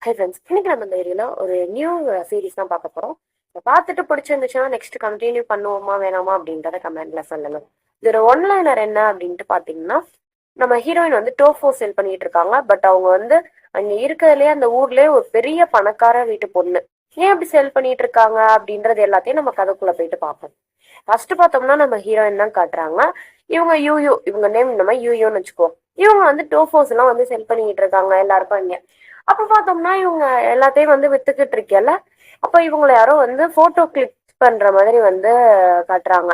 Hi friends, இன்னைக்கு நம்ம இந்த ஏரியால ஒரு நியூ சீரிஸ் தான் பார்க்க போறோம். பார்த்துட்டு பிடிச்சிருந்துச்சுன்னா நெக்ஸ்ட் கண்டினியூ பண்ணுவோமா வேணாமா அப்படின்றத கமெண்ட்ல சொல்லுங்க. இதோட ஒன்லைனர் என்ன அப்படின்ட்டு பாத்தீங்கன்னா, நம்ம ஹீரோயின் வந்து டோஃபோ செல் பண்ணிட்டு இருக்காங்க. பட் அவங்க வந்து அங்க இருக்கிறதுலயே அந்த ஊர்லயே ஒரு பெரிய பணக்கார வீட்டு பொண்ணு. ஏன் அப்படி செல் பண்ணிட்டு இருக்காங்க அப்படின்றது எல்லாத்தையும் நம்ம கதைக்குள்ள போயிட்டு பார்ப்போம். ஃபர்ஸ்ட் பார்த்தோம்னா நம்ம ஹீரோயின் தான் காட்டுறாங்க. இவங்க யூயூ, இவங்க நேம் நம்ம யூயூன்னு வச்சுக்கோ. இவங்க வந்து டோஃபோஸ் எல்லாம் வந்து செல் பண்ணிட்டு இருக்காங்க எல்லாருக்கும் இங்க. அப்ப பார்த்தோம்னா இவங்க எல்லாத்தையும் வந்து வித்துக்கிட்டு இருக்கல. அப்ப இவங்களை யாரோ வந்து போட்டோ கிளிக் பண்ற மாதிரி வந்து காட்டுறாங்க.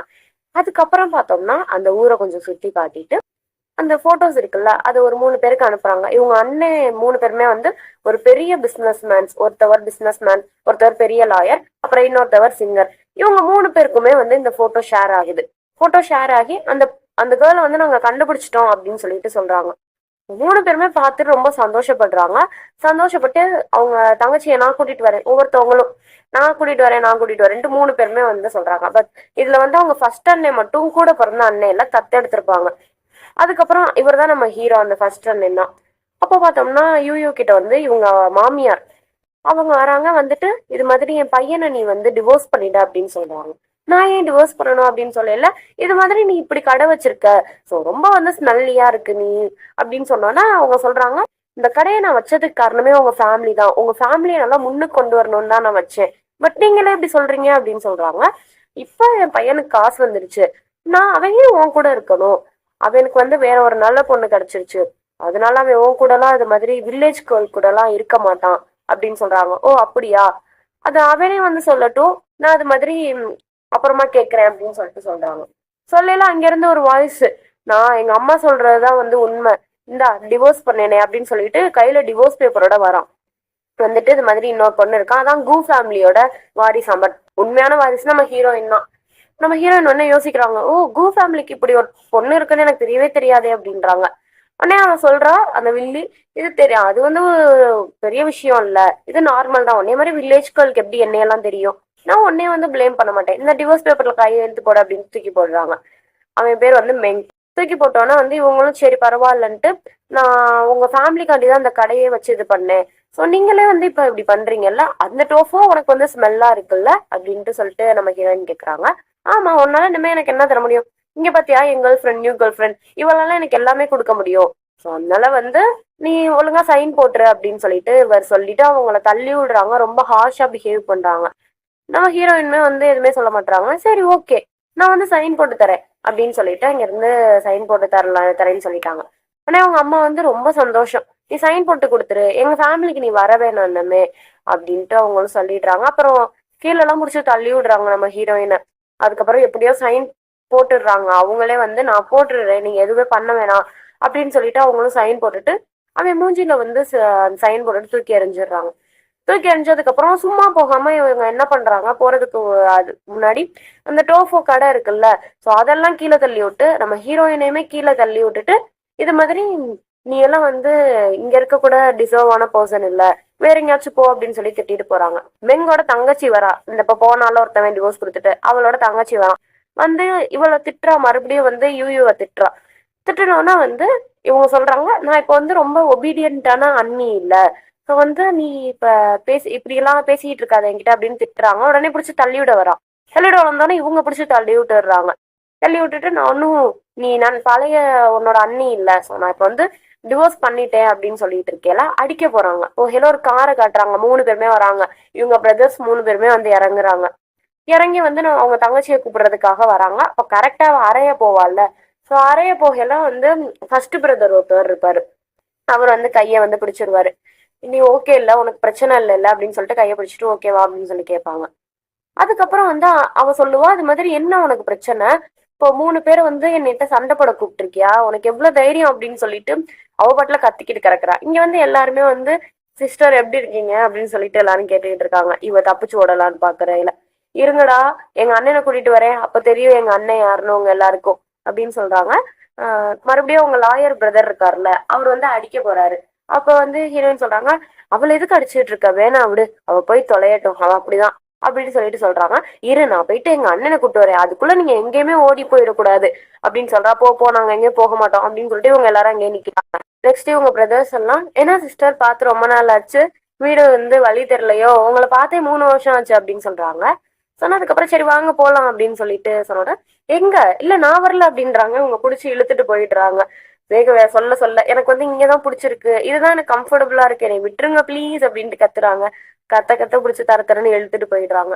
அதுக்கப்புறம் பார்த்தோம்னா அந்த ஊரை கொஞ்சம் சுத்தி காட்டிட்டு அந்த போட்டோஸ் இருக்குல்ல, அது ஒரு 3 பேருக்கு அனுப்புறாங்க. இவங்க அண்ணன் 3 பேருமே வந்து ஒரு பெரிய பிசினஸ் மேன்ஸ். ஒருத்தவர் பிசினஸ் மேன், ஒருத்தவர் பெரிய லாயர், அப்புறம் இன்னொருத்தவர் சிங்கர். இவங்க 3 பேருக்குமே வந்து இந்த போட்டோ ஷேர் ஆகுது. போட்டோ ஷேர் ஆகி அந்த அந்த கேர்ளை வந்து நாங்க கண்டுபிடிச்சிட்டோம் அப்படின்னு சொல்லிட்டு சொல்றாங்க. 3 பேருமே பார்த்துட்டு ரொம்ப சந்தோஷப்படுறாங்க. சந்தோஷப்பட்டு அவங்க தங்கச்சியை நான் கூட்டிட்டு வரேன், ஒவ்வொருத்தவங்களும் நான் கூட்டிட்டு வரேன் நான் கூட்டிட்டு வரேன்ட்டு 3 பேருமே வந்து சொல்றாங்க. பட் இதுல வந்து அவங்க ஃபர்ஸ்ட் அண்ணன் மட்டும் கூட பிறந்த அண்ணன் எல்லாம் தத்தெடுத்திருப்பாங்க. அதுக்கப்புறம் இவர் தான் நம்ம ஹீரோ, அந்த ஃபர்ஸ்ட் அண்ணன் தான். அப்போ பார்த்தோம்னா யூயூ கிட்ட வந்து இவங்க மாமியார் அவங்க வராங்க. வந்துட்டு இது மாதிரி என் பையனை நீ வந்து டிவோர்ஸ் பண்ணிட அப்படின்னு சொல்றாங்க. நான் ஏன் டிவோர்ஸ் பண்ணணும் அப்படின்னு சொல்லல. இது மாதிரி நீ இப்படி கடை வச்சிருக்க, ஸோ ரொம்ப வந்து ஸ்மெல்லியா இருக்கு நீ அப்படின்னு சொன்னோன்னா அவங்க சொல்றாங்க, இந்த கடையை நான் வச்சதுக்கு காரணமே உங்க ஃபேமிலி தான், உங்க ஃபேமிலியை நல்லா முன்னுக்கு கொண்டு வரணும்னு தான் நான் வச்சேன். பட் நீங்களே இப்படி சொல்றீங்க அப்படின்னு சொல்றாங்க. இப்போ என் பையனுக்கு காசு வந்துருச்சு, நான் அவங்க உன் கூட இருக்கணும், அவனுக்கு வந்து வேற ஒரு நல்ல பொண்ணு கிடைச்சிருச்சு, அதனால அவன் உன் கூடலாம் இது மாதிரி வில்லேஜ் கேர்ள் கூடலாம் இருக்க மாட்டான் அப்படின்னு சொல்றாங்க. ஓ அப்படியா, அது அவனே வந்து சொல்லட்டும், நான் அது மாதிரி அப்புறமா கேட்கறேன் அப்படின்னு சொல்லிட்டு சொல்றாங்க. சொல்லல அங்க இருந்து ஒரு வாய்ஸ், நான் எங்க அம்மா சொல்றதுதான் வந்து உண்மை, இந்தா டிவோர்ஸ் பண்ணேனே அப்படின்னு சொல்லிட்டு கையில டிவோர்ஸ் பேப்பரோட வரான். வந்துட்டு இது மாதிரி இன்னொரு பொண்ணு இருக்கான், அதான் கு ஃபேமிலியோட வாரிசு. பட் உண்மையான வாரிசு நம்ம ஹீரோயின் தான். நம்ம ஹீரோயின் வந்து யோசிக்கிறாங்க, ஓ கு ஃபேமிலிக்கு இப்படி ஒரு பொண்ணு இருக்குன்னு எனக்கு தெரியவே தெரியாதே அப்படின்றாங்க. உடனே அவன் சொல்றா அந்த வில்லி, இது தெரியும், அது வந்து பெரிய விஷயம் இல்ல, இது நார்மல் தான், உன்னே மாதிரி வில்லேஜ் கேர்ளுக்கு எப்படி என்னையெல்லாம் தெரியும், நான் உன்னே வந்து பிளேம் பண்ண மாட்டேன், இந்த டிவோர்ஸ் பேப்பர்ல கையை எழுத்து போட அப்படின்னு தூக்கி போடுறாங்க. அவன் பேர் வந்து மெங். தூக்கி போட்டோன்னா வந்து இவங்களும் சரி பரவாயில்லன்ட்டு, நான் உங்க ஃபேமிலிக்காண்டி தான் அந்த கடையே வச்சு இது பண்ணேன், ஸோ நீங்களே வந்து இப்போ இப்படி பண்றீங்கல்ல, அந்த டோஃபோ உனக்கு வந்து ஸ்மெல்லா இருக்குல்ல அப்படின்ட்டு சொல்லிட்டு நம்ம ஹீரோயின் கேட்குறாங்க. ஆமா, உன்னால இனிமே எனக்கு என்ன தர முடியும், இங்க பாத்தியா என் girl friend, new girl friend, இவளெல்லாம் எனக்கு எல்லாமே கொடுக்க முடியும், ஸோ அதனால வந்து நீ ஒழுங்கா சைன் போட்டுரு அப்படின்னு சொல்லிட்டு இவர் சொல்லிட்டு அவங்கள தள்ளி விடுறாங்க. ரொம்ப ஹார்ஷா பிஹேவ் பண்றாங்க. நம்ம ஹீரோயினுமே வந்து எதுவுமே சொல்ல மாட்டாங்க. சரி ஓகே, நான் வந்து சைன் போட்டு தரேன் அப்படின்னு சொல்லிட்டு அங்க இருந்து சைன் போட்டு தரேன்னு சொல்லிட்டாங்க. ஆனா அவங்க அம்மா வந்து ரொம்ப சந்தோஷம், நீ சைன் போட்டு கொடுத்துரு, எங்க ஃபேமிலிக்கு நீ வர வேணாமே அப்படின்ட்டு அவங்களும் சொல்லிடுறாங்க. அப்புறம் கீழே எல்லாம் முடிச்சு தள்ளி விடுறாங்க நம்ம ஹீரோயினை. அதுக்கப்புறம் எப்படியோ சைன் போட்டுடுறாங்க. அவங்களே வந்து நான் போட்டுடுறேன், நீங்க எதுவுமே பண்ண வேணாம் அப்படின்னு சொல்லிட்டு அவங்களும் சைன் போட்டுட்டு அவன் மூஞ்சில வந்து சைன் போட்டுட்டு தூக்கி எறிஞ்சிடுறாங்க. தூக்கி எறிஞ்சதுக்கு அப்புறம் சும்மா போகாம இவங்க என்ன பண்றாங்க, போறதுக்கு அது முன்னாடி அந்த டோஃபோ கடை இருக்குல்ல, ஸோ அதெல்லாம் கீழே தள்ளி விட்டு நம்ம ஹீரோயினையுமே கீழே தள்ளி விட்டுட்டு இது மாதிரி நீ எல்லாம் வந்து இங்க இருக்க கூட டிசர்வ் ஆன பர்சன் இல்ல, வேற எங்கேயாச்சும் போ அப்படின்னு சொல்லி திட்டிட்டு போறாங்க. மெங்கோட தங்கச்சி வரா, இந்த இப்ப போனாலும் ஒருத்தவன் டிவோர்ஸ் கொடுத்துட்டு அவளோட தங்கச்சி வரா. வந்து இவளை திட்டுறா, மறுபடியும் வந்து யூயூவை திட்டுறா. திட்டுனோன்னா வந்து இவங்க சொல்றாங்க, நான் இப்போ வந்து ரொம்ப ஒபீடியன்டான அண்ணி இல்ல, ஸோ வந்து நீ இப்ப பேசி இப்படி எல்லாம் பேசிட்டு இருக்காத என்கிட்ட அப்படின்னு திட்டுறாங்க. உடனே பிடிச்சி தள்ளி விட வரா. தள்ளி விட வந்தோடனே இவங்க பிடிச்சி தள்ளி விட்டுடுறாங்க. தள்ளி விட்டுட்டு நானும் நான் பழைய உன்னோட அண்ணி இல்ல, ஸோ நான் இப்போ வந்து டிவோர்ஸ் பண்ணிட்டேன் அப்படின்னு சொல்லிட்டு இருக்கேல, அடிக்க போறாங்க. ஓ ஹெலோ ஒரு காரை காட்டுறாங்க, 3 பேருமே வராங்க. இவங்க பிரதர்ஸ் 3 பேருமே வந்து இறங்குறாங்க. இறங்கி வந்து நான் அவங்க தங்கச்சியை கூப்பிடுறதுக்காக வராங்க. அப்ப கரெக்டா அறைய போவாள்ல, ஸோ அறைய போகலாம் வந்து ஃபர்ஸ்ட் பிரதர் ஒருத்தவர் இருப்பாரு. அவர் வந்து கையை வந்து பிடிச்சிருவாரு. நீ ஓகே இல்ல, உனக்கு பிரச்சனை இல்ல அப்படின்னு சொல்லிட்டு கையை பிடிச்சிட்டு ஓகேவா அப்படின்னு சொல்லி கேட்பாங்க. அதுக்கப்புறம் வந்து அவ சொல்லுவா, அது மாதிரி என்ன உனக்கு பிரச்சனை, இப்போ 3 பேரை வந்து என்னிட்ட சண்டை போட கூப்பிட்டுருக்கியா, உனக்கு எவ்வளவு தைரியம் அப்படின்னு சொல்லிட்டு அவ பாட்டுல கத்திக்கிட்டு கிடக்குறா. இங்க வந்து எல்லாருமே வந்து சிஸ்டர் எப்படி இருக்கீங்க அப்படின்னு சொல்லிட்டு எல்லாரும் கேட்டுக்கிட்டு இருக்காங்க. இவ தப்பிச்சு ஓடலான்னு பாக்குறேன். இருங்கடா, எங்க அண்ணனை கூட்டிட்டு வரேன், அப்ப தெரியும் எங்க அண்ணன் யாருன்னு உங்க எல்லாருக்கும் அப்படின்னு சொல்றாங்க. மறுபடியும் உங்க லாயர் பிரதர் இருக்காருல்ல, அவர் வந்து அடிக்க போறாரு. அப்ப வந்து ஹீரோயின் சொல்றாங்க, அவளை எதுக்கு அடிச்சுட்டு இருக்க, வேணா விடு, அவ போய் தொலையட்டும், அவன் அப்படிதான் அப்படின்னு சொல்லிட்டு சொல்றாங்க. இரு, நான் போயிட்டு எங்க அண்ணனை கூட்டு வரேன், அதுக்குள்ள நீங்க எங்கேயுமே ஓடி போயிடக்கூடாது அப்படின்னு சொல்றா. போ நாங்க எங்கேயும் போக மாட்டோம் அப்படின்னு சொல்லிட்டு இவங்க எல்லாரும் அங்கேயே நிக்கிறாங்க. நெக்ஸ்ட் இவங்க பிரதர்ஸ் எல்லாம், ஏன்னா சிஸ்டர் பார்த்து ரொம்ப நாள் ஆச்சு, வீடு வந்து வழி தெரியலையோ, உங்களை பார்த்தே 3 வருஷம் ஆச்சு அப்படின்னு சொல்றாங்க. சொன்னதுக்கப்புறம் சரி வாங்க போலாம் அப்படின்னு சொல்லிட்டு சொன்னோட, எங்க இல்ல நான் வரல அப்படின்றாங்க. இவங்க புடிச்சு இழுத்துட்டு போயிடுறாங்க. சொல்ல சொல்ல எனக்கு வந்து இங்கதான் பிடிச்சிருக்கு, இதுதான் எனக்கு கம்ஃபர்டபுளா இருக்கு, என்னை விட்டுருங்க ப்ளீஸ் அப்படின்ட்டு கத்துறாங்க. கத்த கத்த பிடிச்சி தர தரன்னு இழுத்துட்டு போயிடுறாங்க.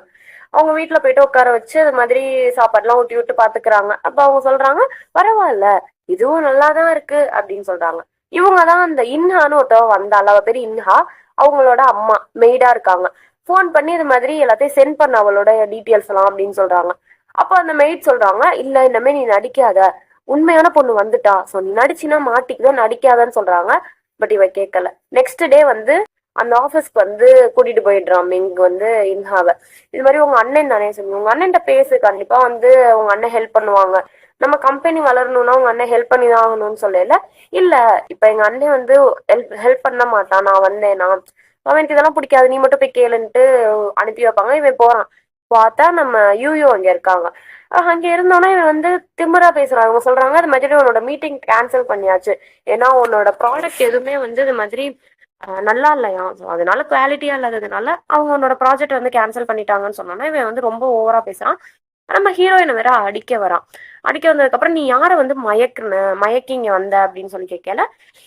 அவங்க வீட்டுல போயிட்டு உட்கார வச்சு அது மாதிரி சாப்பாடுலாம் ஊட்டி விட்டு பாத்துக்கிறாங்க. அப்ப அவங்க சொல்றாங்க, பரவாயில்ல, இதுவும் நல்லாதான் இருக்கு அப்படின்னு சொல்றாங்க. இவங்கதான் அந்த இன்ஹான்னு ஒருத்தவ வந்தாள், அவ பேரு இன்ஹா. அவங்களோட அம்மா மெய்டா இருக்காங்க. ஃபோன் பண்ணி இது மாதிரி எல்லாத்தையும் சென்ட் பண்ண அவளோட டீட்டெயில்ஸ் எல்லாம் அப்படின்னு சொல்றாங்க. அப்போ அந்த மெய்ட் சொல்றாங்க, இல்ல இனிமே நீ நடிக்காத, உண்மையான பொண்ணு வந்துட்டா, சோ நீ நடிச்சினா மாட்டிக்குதான், நடிக்காதன்னு சொல்றாங்க. பட் இவ கேட்கல. நெக்ஸ்ட் டே வந்து அந்த ஆபீஸ்க்கு வந்து கூட்டிட்டு போயிடுறான் இங்க வந்து இன்ஹாவை. இது மாதிரி உங்க அண்ணன் தானே சொன்னீங்க, உங்க அண்ணன்ட்ட பேசு, கண்டிப்பா வந்து உங்க அண்ணன் ஹெல்ப் பண்ணுவாங்க, நம்ம கம்பெனி வளரணும்னா உங்க அண்ணன் ஹெல்ப் பண்ணி தான் ஆகணும்னு சொல்லல. இல்ல இப்ப எங்க அண்ணன் வந்து ஹெல்ப் ஹெல்ப் பண்ண மாட்டான், நான் வந்தேன்னா அவனுக்கு இதெல்லாம் பிடிக்காது, நீ மட்டும் போய் கேளுன்ட்டு அனுப்பி வைப்பாங்க. இவன் போறான். பார்த்தா நம்ம யூயோ அங்க இருக்காங்க. அங்க இருந்தோன்னா இவன் வந்து திமிரா பேசுறான். அவங்க சொல்றாங்க, அது மாதிரி உன்னோட மீட்டிங் கேன்சல் பண்ணியாச்சு, ஏன்னா உன்னோட ப்ராடக்ட் எதுவுமே வந்து இது மாதிரி நல்லா இல்லையா, ஸோ அதனால குவாலிட்டியா இல்லாததுனால அவங்க உன்னோட ப்ராஜெக்ட் வந்து கேன்சல் பண்ணிட்டாங்கன்னு சொன்னோன்னா இவன் வந்து ரொம்ப ஓவரா பேசுறான். நம்ம ஹீரோயினை வேற அடிக்க வரான். அடிக்க வந்ததுக்கு அப்புறம் நீ யாரை வந்து மயக்கி இங்க வந்த அப்படின்னு சொல்லி கேட்கல.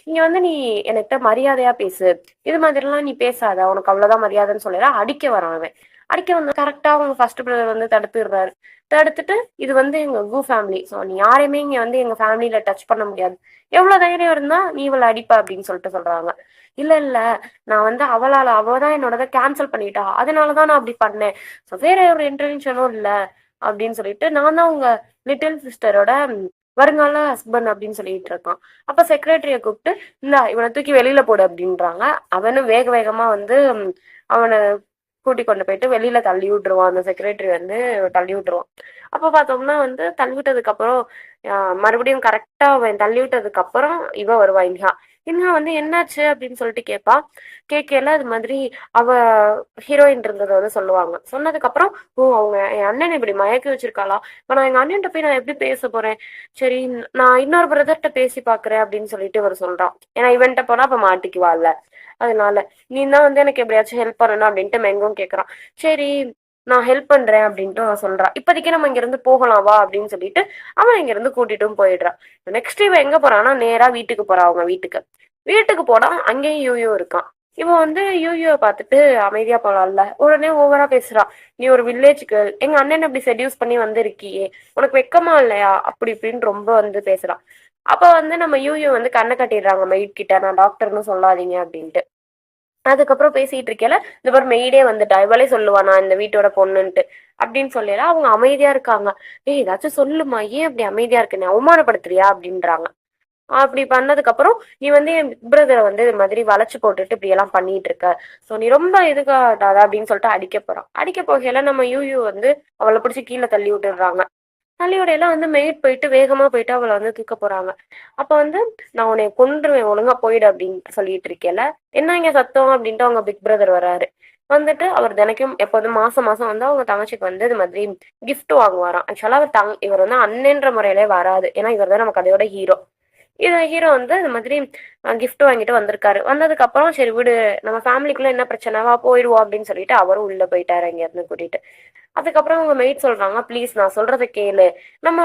இங்க வந்து நீ என்கிட்ட மரியாதையா பேசு, இது மாதிரிலாம் நீ பேசாத, உனக்கு அவ்வளவுதான் மரியாதைன்னு சொல்லல. அடிக்க வரான் அவன். அடிக்க வந்து கரெக்டா அவங்க ஃபர்ஸ்ட் பிரதர் வந்து தடுத்துடுறாரு. தடுத்துட்டு, இது வந்து எங்க கு ஃபேமிலி, ஸோ நீ யாரையுமே இங்க வந்து எங்க ஃபேமிலியில டச் பண்ண முடியாது, எவ்வளவு தைரியம் இருந்தா நீ இவளை அடிப்ப அப்படின்னு சொல்லிட்டு சொல்றாங்க. இல்ல இல்ல, நான் வந்து அவதான் என்னோடத கேன்சல் பண்ணிட்டா, அதனாலதான் நான் அப்படி பண்ணேன், ஸோ வேற ஒரு இன்டென்ஷனும் இல்ல அப்படின்னு சொல்லிட்டு, நான் தான் உங்க லிட்டில் சிஸ்டரோட வருங்கால ஹஸ்பண்ட் அப்படின்னு சொல்லிட்டு இருக்கான். அப்ப செக்ரட்டரிய கூப்பிட்டு, இந்தா இவனை தூக்கி வெளியில போடு அப்படின்றாங்க. அவனும் வேக வேகமா வந்து அவனை கூட்டி கொண்டு போயிட்டு வெளியில தள்ளி விட்டுருவான். அந்த செக்ரட்டரி வந்து தள்ளி விட்டுருவான். அப்ப பார்த்தோம்னா வந்து தள்ளி விட்டதுக்கு அப்புறம் மறுபடியும் கரெக்டா அவன் தள்ளி விட்டதுக்கு அப்புறம் இவ வருவா இன்ஹா. இன்ஹா வந்து என்னாச்சு அப்படின்னு சொல்லிட்டு கேட்பா. கேட்கல அது மாதிரி அவ ஹீரோயின் இருந்ததை வந்து சொல்லுவாங்க. சொன்னதுக்கு அப்புறம், ஓ அவங்க என் அண்ணன் இப்படி மயக்கி வச்சிருக்காளா, இப்ப நான் எங்க அண்ணன்ட்ட போய் நான் எப்படி பேச போறேன், சரி நான் இன்னொரு பிரதர்கிட்ட பேசி பாக்குறேன் அப்படின்னு சொல்லிட்டு இவர் சொல்றான். ஏன்னா இவன்ட்ட போனா அப்ப மாட்டிக்குவாள்ல, அதனால நீ தான் வந்து எனக்கு எப்படியாச்சும் ஹெல்ப் பண்ணணும் அப்படின்ட்டு மெங்கும் கேக்குறான். சரி நான் ஹெல்ப் பண்றேன் அப்படின்ட்டு அவன் சொல்றான். இப்போதைக்கு நம்ம இங்க இருந்து போகலாம் வா அப்படின்னு சொல்லிட்டு அவன் இங்க இருந்து கூட்டிட்டும் போயிடுறான். நெக்ஸ்ட் இவன் எங்க போறான்னா நேரா வீட்டுக்கு போறான். அவங்க வீட்டுக்கு வீட்டுக்கு போனா அங்கேயும் யூயோ இருக்கான். இவன் வந்து யூயோ பார்த்துட்டு அமைதியா போலாம்ல, உடனே ஓவரா பேசுறான். நீ ஒரு வில்லேஜுக்கு எங்க அண்ணன் அப்படி செடியூஸ் பண்ணி வந்திருக்கியே, உனக்கு வெக்கமா இல்லையா அப்படி இப்படின்னு ரொம்ப வந்து பேசுறான். அப்ப வந்து நம்ம யூயோ வந்து கண்ணை கட்டிடுறாங்க மெய்ட் கிட்ட, நான் டாக்டர்னு சொல்லாதீங்க அப்படின்ட்டு. அதுக்கப்புறம் பேசிட்டு இருக்கல, இந்த மாதிரி மெய்டே வந்துட்டா, இவளே சொல்லுவா நான் இந்த வீட்டோட பொண்ணுன்ட்டு அப்படின்னு சொல்லல. அவங்க அமைதியா இருக்காங்க. ஏய் ஏதாச்சும் சொல்லுமா, ஏன் அப்படி அமைதியா இருக்கு, நீ அவமானப்படுத்துறியா அப்படின்றாங்க. அப்படி பண்ணதுக்கு அப்புறம், நீ வந்து என் பிக் பிரதரை வந்து இது மாதிரி வளைச்சு போட்டுட்டு இப்படி எல்லாம் பண்ணிட்டு இருக்க, சோ நீ ரொம்ப இதுக்காட்டாத அப்படின்னு சொல்லிட்டு அடிக்க போறான். அடிக்க போகையில நம்ம யூ வந்து அவளை பிடிச்சி கீழே தள்ளி விட்டுடுறாங்க. தள்ளியோடையெல்லாம் வந்து மெய்ட் போயிட்டு வேகமா போயிட்டு அவளை வந்து தூக்க போறாங்க. அப்ப வந்து நான் உன்னை கொன்றுவேன், ஒழுங்கா போயிடு அப்படின்னு சொல்லிட்டு இருக்கேல, என்ன இங்க சத்தம் அப்படின்ட்டு அவங்க பிக் பிரதர் வராரு. வந்துட்டு அவர் தினைக்கும் எப்போதும் மாசம் மாசம் வந்து அவங்க தங்கச்சிக்கு வந்து இது மாதிரி கிஃப்ட் வாங்குவாராம். ஆக்சுவலா இவர் வந்து அண்ணன்ற முறையிலே வராது, ஏன்னா இவர் தான் நம்ம கதையோட ஹீரோ. இது ஹீரோ வந்து இந்த மாதிரி கிஃப்ட் வாங்கிட்டு வந்திருக்காரு. வந்ததுக்கு அப்புறம் சரி விடு, நம்ம ஃபேமிலிக்குள்ள என்ன பிரச்சனைவா போயிடுவோம் அப்படின்னு சொல்லிட்டு அவரும் உள்ள போயிட்டாரு அங்க இருந்து கூட்டிட்டு. அதுக்கப்புறம் அவங்க மெய்ட் சொல்றாங்க, ப்ளீஸ் நான் சொல்றதை கேளு, நம்ம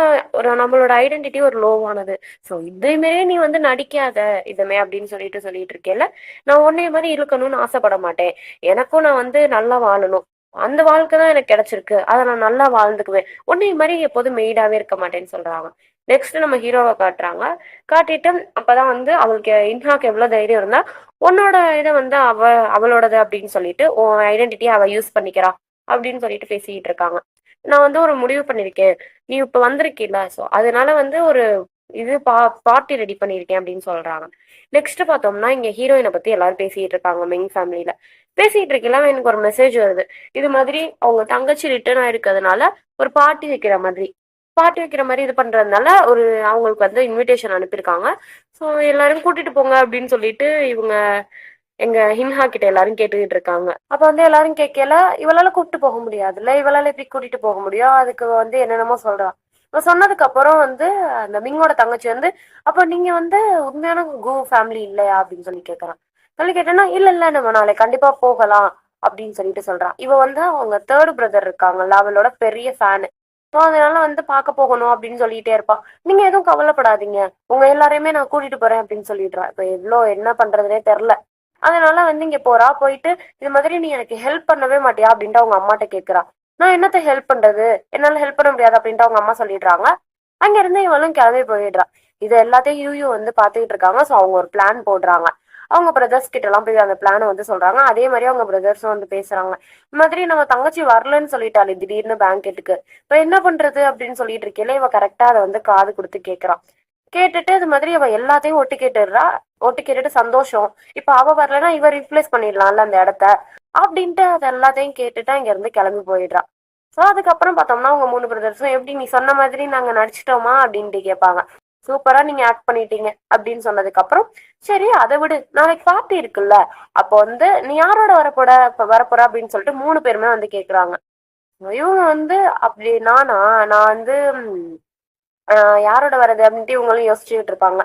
நம்மளோட ஐடென்டிட்டி ஒரு லோவானது, ஸோ இதுமே நீ வந்து நடிக்காத இதுமே அப்படின்னு சொல்லிட்டு இருக்கேல, நான் உன்னைய மாதிரி இருக்கணும்னு ஆசைப்பட மாட்டேன், எனக்கும் நான் வந்து நல்லா வாழணும், அந்த வாழ்க்கை தான் எனக்கு கிடைச்சிருக்கு, அதை நான் நல்லா வாழ்ந்துக்குவேன், உன்னைய மாதிரி எப்போதும் மெய்டாவே இருக்க மாட்டேன்னு சொல்றாங்க. நெக்ஸ்ட் நம்ம ஹீரோவை காட்டுறாங்க. காட்டிட்டு அப்பதான் வந்து அவளுக்கு இன்ஹாக்கு எவ்வளவு தைரியம் இருந்தா உன்னோட இதை வந்து அவளோடது அப்படின்னு சொல்லிட்டு உன் ஐடென்டிட்டியை அவ யூஸ் பண்ணிக்கிறா அப்படின்னு சொல்லிட்டு பேசிக்கிட்டு இருக்காங்க. நான் வந்து ஒரு முடிவு பண்ணிருக்கேன், நீ இப்ப வந்திருக்கீல, சோ அதனால வந்து ஒரு இது பார்ட்டி ரெடி பண்ணிருக்கேன் அப்படின்னு சொல்றாங்க. நெக்ஸ்ட் பார்த்தோம்னா இங்க ஹீரோயினை பத்தி எல்லாரும் பேசிட்டு இருக்காங்க மெயின் ஃபேமிலியில. பேசிட்டு இருக்கல எனக்கு ஒரு மெசேஜ் வருது, இது மாதிரி அவங்க தங்கச்சி ரிட்டர்ன் ஆயிருக்கிறதுனால ஒரு பார்ட்டி வைக்கிற மாதிரி இது பண்றதுனால ஒரு அவங்களுக்கு வந்து இன்விடேஷன் அனுப்பியிருக்காங்க. ஸோ எல்லாரும் கூட்டிட்டு போங்க அப்படின்னு சொல்லிட்டு இவங்க எங்க ஹின்ஹா கிட்ட எல்லாரும் கேட்டுக்கிட்டு இருக்காங்க. அப்ப வந்து எல்லாரும் கேட்கல, இவளால கூப்பிட்டு போக முடியாதுல்ல, இவளால எப்படி கூட்டிட்டு போக முடியும், அதுக்கு வந்து என்னென்னமோ சொல்றா. சொன்னதுக்கு அப்புறம் வந்து அந்த மிங்கோட தங்கச்சி வந்து, அப்ப நீங்க வந்து உண்மையான கு ஃபேமிலி இல்லையா அப்படின்னு சொல்லி கேக்குறான். சொல்லி கேட்டேன்னா இல்ல இல்ல நம்ம நாளைக்கு கண்டிப்பா போகலாம் அப்படின்னு சொல்லிட்டு சொல்றான். இவ வந்து அவங்க தேர்ட் பிரதர் இருக்காங்கல்ல, அவளோட பெரிய ஃபேனு. ஸோ அதனால வந்து பார்க்க போகணும் அப்படின்னு சொல்லிட்டே இருப்பா. நீங்க எதுவும் கவலைப்படாதீங்க, உங்க எல்லாரையுமே நான் கூட்டிட்டு போறேன் அப்படின்னு சொல்லிடுறா. இப்ப எவ்வளோ என்ன பண்றதுனே தெரியல. அதனால வந்து இங்க போறா. போயிட்டு இது மாதிரி நீ எனக்கு ஹெல்ப் பண்ணவே மாட்டியா அப்படின்ட்டு அவங்க அம்மாட்ட கேக்குறா. நான் என்னத்த ஹெல்ப் பண்றது, என்னால ஹெல்ப் பண்ண முடியாது அப்படின்ட்டு அவங்க அம்மா சொல்லிடுறாங்க. அங்க இருந்து இவளும் கிளம்பி போயிடுறா. இது எல்லாத்தையும் யூ வந்து பாத்துக்கிட்டு இருக்காங்க. ஸோ அவங்க ஒரு பிளான் போடுறாங்க. அவங்க பிரதர்ஸ் கிட்ட எல்லாம் போய் அந்த பிளானை வந்து சொல்றாங்க. அதே மாதிரி அவங்க பிரதர்ஸும் வந்து பேசுறாங்க. இந்த மாதிரி நம்ம தங்கச்சி வரலன்னு சொல்லிட்டாலே திடீர்னு பேங்கெட்டுக்கு, இப்ப என்ன பண்றது அப்படின்னு சொல்லிட்டு இருக்கேல, இவ கரெக்டா அதை வந்து காது கொடுத்து கேக்குறான். கேட்டுட்டு இது மாதிரி அவ எல்லாத்தையும் ஒட்டு கேட்டுடுறா. ஒட்டு கேட்டுட்டு சந்தோஷம், இப்ப அவ வரலன்னா இவ ரீப்ளேஸ் பண்ணிடலாம்ல அந்த இடத்த அப்படின்ட்டு அது எல்லாத்தையும் கேட்டுட்டு அங்க இருந்து கிளம்பி போயிடுறா. ஸோ அதுக்கப்புறம் பார்த்தோம்னா அவங்க 3 பிரதர்ஸும் எப்படி நீ சொன்ன மாதிரி நாங்க நடிச்சிட்டோமா அப்படின்ட்டு கேட்பாங்க. சூப்பரா நீங்க ஆக்ட் பண்ணிட்டீங்க அப்படின்னு சொன்னதுக்கு அப்புறம் சரி அதை விடு, நாளைக்கு பார்ட்டி இருக்குல்ல, அப்போ வந்து நீ யாரோட வரப்போற அப்படின்னு சொல்லிட்டு 3 பேருமே வந்து கேக்குறாங்க. இவங்க வந்து அப்படி நான் வந்து யாரோட வர்றது அப்படின்ட்டு இவங்களும் யோசிச்சுட்டு இருப்பாங்க.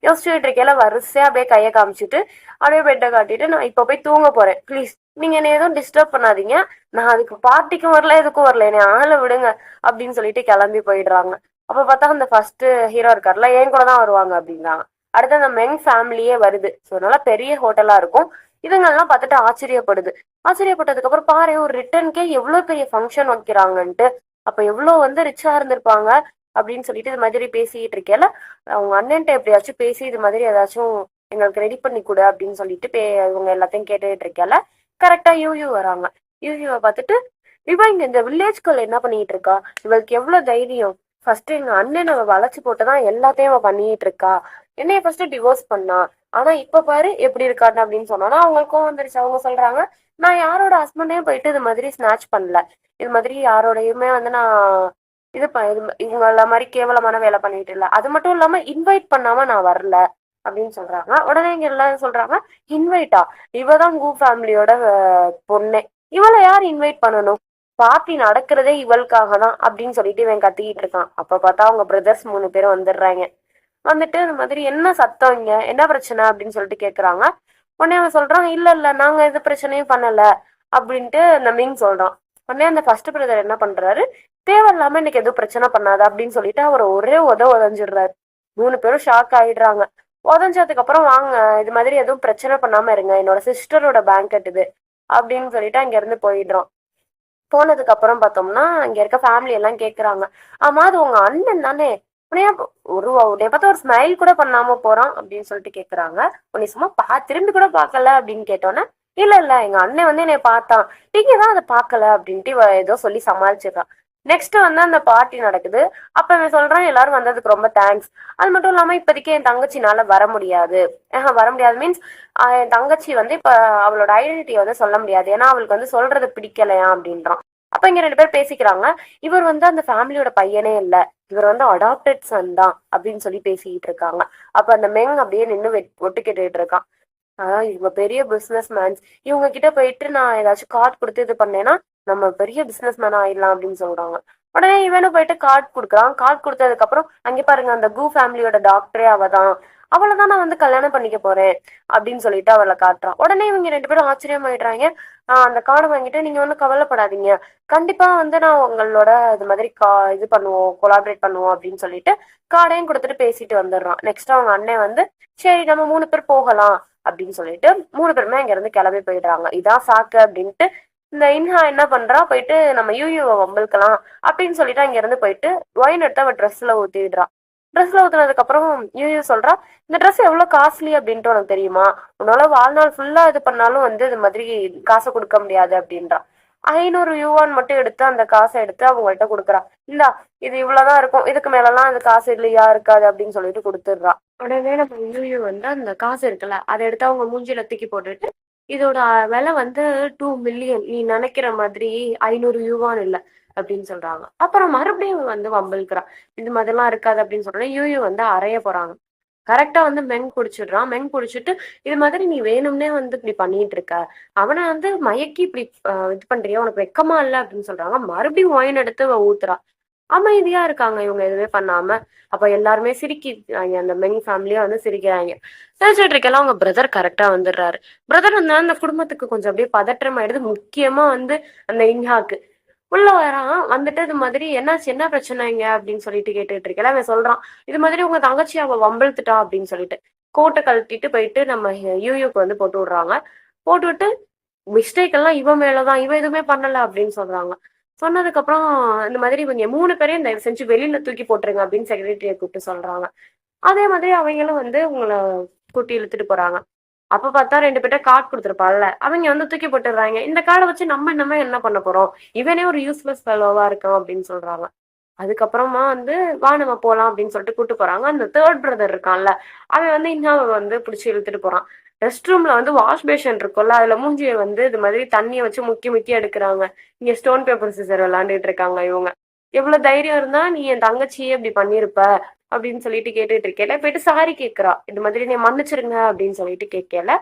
யோசிச்சுட்டு இருக்கையில வரிசையா அப்படியே கையை காமிச்சிட்டு அப்படியே பெட்டை காட்டிட்டு நான் இப்ப போய் தூங்க போறேன், ப்ளீஸ் நீங்க என்ன எதுவும் டிஸ்டர்ப் பண்ணாதீங்க, நான் அதுக்கு பார்ட்டிக்கும் வரல எதுக்கும் வரல, என்னை ஆள விடுங்க அப்படின்னு சொல்லிட்டு கிளம்பி போயிடுறாங்க. அப்ப பார்த்தா அந்த ஃபர்ஸ்ட் ஹீரோ இருக்காருல என் கூட தான் வருவாங்க அப்படிங்கிறாங்க. அடுத்து அந்த மெங் ஃபேமிலியே வருது. ஸோ நல்லா பெரிய ஹோட்டலா இருக்கும். இதுங்கெல்லாம் பார்த்துட்டு ஆச்சரியப்படுது. ஆச்சரியப்பட்டதுக்கு அப்புறம் பாரு ஒரு ரிட்டர்னுக்கே எவ்வளவு பெரிய ஃபங்க்ஷன் வைக்கிறாங்கன்ட்டு, அப்ப எவ்வளவு வந்து ரிச்சா இருந்திருப்பாங்க அப்படின்னு சொல்லிட்டு இது மாதிரி பேசிட்டு இருக்கேல, அவங்க அண்ணன்ட்ட எப்படியாச்சும் பேசி இது மாதிரி ஏதாச்சும் எங்களுக்கு ரெடி பண்ணி கொடு அப்படின்னு சொல்லிட்டு இவங்க எல்லாத்தையும் கேட்டுட்டு இருக்கேல, கரெக்டா யூ வராங்க. யூவை பார்த்துட்டு இவ இங்க இந்த வில்லேஜ்குள்ள என்ன பண்ணிட்டு இருக்கா, இவளுக்கு எவ்வளவு தைரியம், ஃபர்ஸ்ட் எங்க அண்ணனை வளைச்சு போட்டுதான் எல்லாத்தையும் அவ பண்ணிட்டு இருக்கா, என்னைய ஃபர்ஸ்ட் டிவோர்ஸ் பண்ணா, ஆனா இப்ப பாரு எப்படி இருக்கான்னு அப்படின்னு சொன்னோன்னா அவங்களுக்கும் வந்துருச்சு. அவங்க சொல்றாங்க நான் யாரோட ஹஸ்பண்டையும் போயிட்டு இது மாதிரி ஸ்நாச் பண்ணல, இது மாதிரி யாரோடையுமே வந்து நான் இவங்கள மாதிரி கேவலமான வேலை பண்ணிட்டு இல்ல, அது மட்டும் இல்லாம இன்வைட் பண்ணாம நான் வரல அப்படின்னு சொல்றாங்க. உடனே இங்க எல்லாரும் சொல்றாங்க இன்வைட்டா, இவதான் கூ ஃபேமிலியோட பொண்ணே, இவளை யார் இன்வைட் பண்ணணும், பார்ட்டி நடக்கிறதே இவளுக்காக தான் அப்படின்னு சொல்லிட்டு இவன் கத்திக்கிட்டு இருக்கான். அப்ப பார்த்தா அவங்க பிரதர்ஸ் 3 பேரும் வந்துடுறாங்க. வந்துட்டு இந்த மாதிரி என்ன சத்தம், இங்க என்ன பிரச்சனை அப்படின்னு சொல்லிட்டு கேக்குறாங்க. உடனே அவன் சொல்றான் இல்ல இல்ல நாங்க எந்த பிரச்சனையும் பண்ணல அப்படின்ட்டு அந்த மிங் சொல்றான். உடனே அந்த ஃபர்ஸ்ட் பிரதர் என்ன பண்றாரு, தேவையில்லாம இன்னைக்கு எதுவும் பிரச்சனை பண்ணாத அப்படின்னு சொல்லிட்டு அவர் ஒரே உதஞ்சிடுறாரு. 3 பேரும் ஷாக் ஆயிடுறாங்க. உதஞ்சதுக்கு அப்புறம் வாங்க இது மாதிரி எதுவும் பிரச்சனை பண்ணாம இருங்க, என்னோட சிஸ்டரோட பேங்க் இது அப்படின்னு சொல்லிட்டு அங்க இருந்து போயிடுறோம். போனதுக்கு அப்புறம் பார்த்தோம்னா அங்க இருக்க ஃபேமிலி எல்லாம் கேக்குறாங்க, ஆமா அது உங்க அண்ணன் தானே, உன்னைய உன்னைய பார்த்தா ஒரு ஸ்மைல் கூட பண்ணாம போறான் அப்படின்னு சொல்லிட்டு கேக்குறாங்க. உன்னை சும்மா திரும்பி கூட பார்க்கல அப்படின்னு கேட்டோன்னே இல்ல இல்ல எங்க அண்ணன் வந்து என்னை பார்த்தான், நீங்க தான் அதை பார்க்கல அப்படின்ட்டு ஏதோ சொல்லி சமாளிச்சிடறான். நெக்ஸ்ட் வந்து அந்த பார்ட்டி நடக்குது. அப்ப இவன் சொல்றான் எல்லாரும் வந்ததுக்கு ரொம்ப தேங்க்ஸ், அது மட்டும் இல்லாம இப்போதைக்கு என் தங்கச்சினால வர முடியாது, வர முடியாது மீன்ஸ் என் தங்கச்சி வந்து இப்ப அவளோட ஐடென்டிட்டியை வந்து சொல்ல முடியாது, ஏன்னா அவளுக்கு வந்து சொல்றது பிடிக்கலையா அப்படின்றான். அப்ப இங்க 2 பேர் பேசிக்கிறாங்க. இவர் வந்து அந்த ஃபேமிலியோட பையனே இல்ல, இவர் வந்து அடாப்டட் சன் தான் அப்படின்னு சொல்லி பேசிக்கிட்டு இருக்காங்க. அப்ப அந்த மெங் அப்படியே நின்று ஒட்டு கேட்டுட்டு இருக்கான். இவங்க பெரிய பிசினஸ் மேன்ஸ், இவங்க கிட்ட போயிட்டு நான் ஏதாச்சும் கார்டு கொடுத்து இது பண்ணேன்னா நம்ம பெரிய பிசினஸ் மேன் ஆயிடலாம் அப்படின்னு சொல்றாங்க. உடனே இவனும் போயிட்டு கார்டு கொடுக்குறான். கார்டு கொடுத்ததுக்கு அப்புறம் அங்கே பாருங்க அந்த கூ ஃபேமிலியோட டாக்டரே அவதான், அவளை தான் நான் வந்து கல்யாணம் பண்ணிக்க போறேன் அப்படின்னு சொல்லிட்டு அவளை காட்டுறான். உடனே இவங்க 2 பேரும் ஆச்சரியமாயிடுறாங்க. அந்த கார்டு வாங்கிட்டு நீங்க ஒன்றும் கவலைப்படாதீங்க, கண்டிப்பா வந்து நான் உங்களோட இது மாதிரி இது பண்ணுவோம், கொலாபரேட் பண்ணுவோம் அப்படின்னு சொல்லிட்டு கார்டையும் கொடுத்துட்டு பேசிட்டு வந்துடுறான். நெக்ஸ்ட் அவங்க அண்ணன் வந்து சரி நம்ம 3 பேர் போகலாம் அப்படின்னு சொல்லிட்டு 3 பேருமே அங்க இருந்து கிளம்பி போயிடுறாங்க. இதான் சாக்கு அப்படின்ட்டு இந்த இன்ஹா என்ன பண்றா, போயிட்டு நம்ம யூயூவை வம்பிழுக்கலாம் அப்படின்னு சொல்லிட்டு அங்க இருந்து போயிட்டு ஒயின் எடுத்து அவ ட்ரெஸ்ல ஊத்திடுறா. ட்ரெஸ்ல ஊத்துனதுக்கு அப்புறம் யூயூ சொல்றா இந்த ட்ரெஸ் எவ்வளவு காஸ்ட்லி அப்படின்ட்டு உனக்கு தெரியுமா, உன்னால வாழ்நாள் ஃபுல்லா இது பண்ணாலும் வந்து இது மாதிரி காசை கொடுக்க முடியாது அப்படின்றா. 500 யூவான் மட்டும் எடுத்து அந்த காசை எடுத்து அவங்கள்ட்ட கொடுக்குறா. இந்தா இது இவ்வளவுதான் இருக்கும், இதுக்கு மேலலாம் அந்த காசு இல்லையா இருக்காது அப்படின்னு சொல்லிட்டு கொடுத்துடுறா. உடனே நம்ம யூயூ வந்து அந்த காசு இருக்குல்ல அதை எடுத்து அவங்க மூஞ்சில தூக்கி போட்டுட்டு இதோட விலை வந்து 2 மில்லியன், நீ நினைக்கிற மாதிரி 500 யூவான் இல்ல அப்படின்னு சொல்றாங்க. அப்புறம் மறுபடியும் வந்து வம்பிழுக்கிறான், இது மாதிரிலாம் இருக்காது அப்படின்னு சொல்றேன். யூயூ வந்து அறைய போறாங்க. கரெக்டா வந்து மெங் குடிச்சிடுறான். மெங் குடிச்சிட்டு இது மாதிரி நீ வேணும்னே வந்து இப்படி பண்ணிட்டு இருக்க, அவனை வந்து மயக்கி இப்படி இது பண்றியா, உனக்கு வெக்கமா இல்ல அப்படின்னு சொல்றாங்க. மறுபடியும் ஒயின் எடுத்து ஊத்துறா. அமைதியா இருக்காங்க இவங்க எதுவுமே பண்ணாம. அப்ப எல்லாருமே சிரிக்கிறாங்க. அந்த மெயின் ஃபேமிலியா வந்து சிரிக்கிறாங்க. சிரிச்சிட்டு இருக்கையில அவங்க பிரதர் கரெக்டா வந்துடுறாரு. பிரதர் வந்தா அந்த குடும்பத்துக்கு கொஞ்சம் அப்படியே பதற்றம் ஆயிடுது. முக்கியமா வந்து அந்த இன்ஹாக்கு. உள்ள வரான். வந்துட்டு இது மாதிரி என்னாச்சு, என்ன பிரச்சனைங்க அப்படின்னு சொல்லிட்டு கேட்டுட்டு இருக்கல, அவன் சொல்றான் இது மாதிரி உங்க தங்கச்சி அவ வம்பிழுத்துட்டா அப்படின்னு சொல்லிட்டு கோட்டை கழட்டிட்டு போயிட்டு நம்ம யூயூக்கு வந்து போட்டு விடுறாங்க. போட்டு விட்டு மிஸ்டேக் எல்லாம் இவன் மேலதான், இவன் எதுவுமே பண்ணல அப்படின்னு சொல்றாங்க. சொன்னதுக்கு அப்புறம் இந்த மாதிரி இவங்க 3 பேரையும் தயவு செஞ்சு வெளியில தூக்கி போட்டுருங்க அப்படின்னு செக்ரட்டரியை கூப்பிட்டு சொல்றாங்க. அதே மாதிரி அவங்களும் வந்து உங்களை கூட்டி இழுத்துட்டு போறாங்க. அப்ப பார்த்தா 2 பேர்ட்ட கார்டு குடுத்துருப்பாள்ல, அவங்க வந்து தூக்கி போட்டுடுறாங்க. இந்த கார்ட வச்சு நம்ம இன்னமே என்ன பண்ண போறோம்? இவனே ஒரு யூஸ்லெஸ் ஃபெல்லோவா இருக்கான் அப்படின்னு சொல்றாங்க. அதுக்கப்புறமா வந்து வா நம்ம போலாம் அப்படின்னு சொல்லிட்டு கூட்டு போறாங்க. அந்த 3rd பிரதர் இருக்கான்ல, அவன் வந்து இன்னும் வந்து பிடிச்சி இழுத்துட்டு போறான். ரெஸ்ட் ரூம்ல வந்து வாஷ் பேஷன் இருக்கும்ல, அதுல மூஞ்சிய வந்து இது மாதிரி தண்ணிய வச்சு முக்கி முக்கி எடுக்கிறாங்க. இங்க ஸ்டோன் பேப்பர் சிசர் விளையாண்டுட்டு இருக்காங்க இவங்க. எவ்வளவு தைரியம் இருந்தா நீ என் தங்கச்சியே இப்படி பண்ணிருப்ப அப்படின்னு சொல்லிட்டு கேட்டுட்டு இருக்கேல, போயிட்டு சாரி கேட்கிறா. இது மாதிரி நீ மன்னிச்சிருங்க அப்படின்னு சொல்லிட்டு கேட்கல.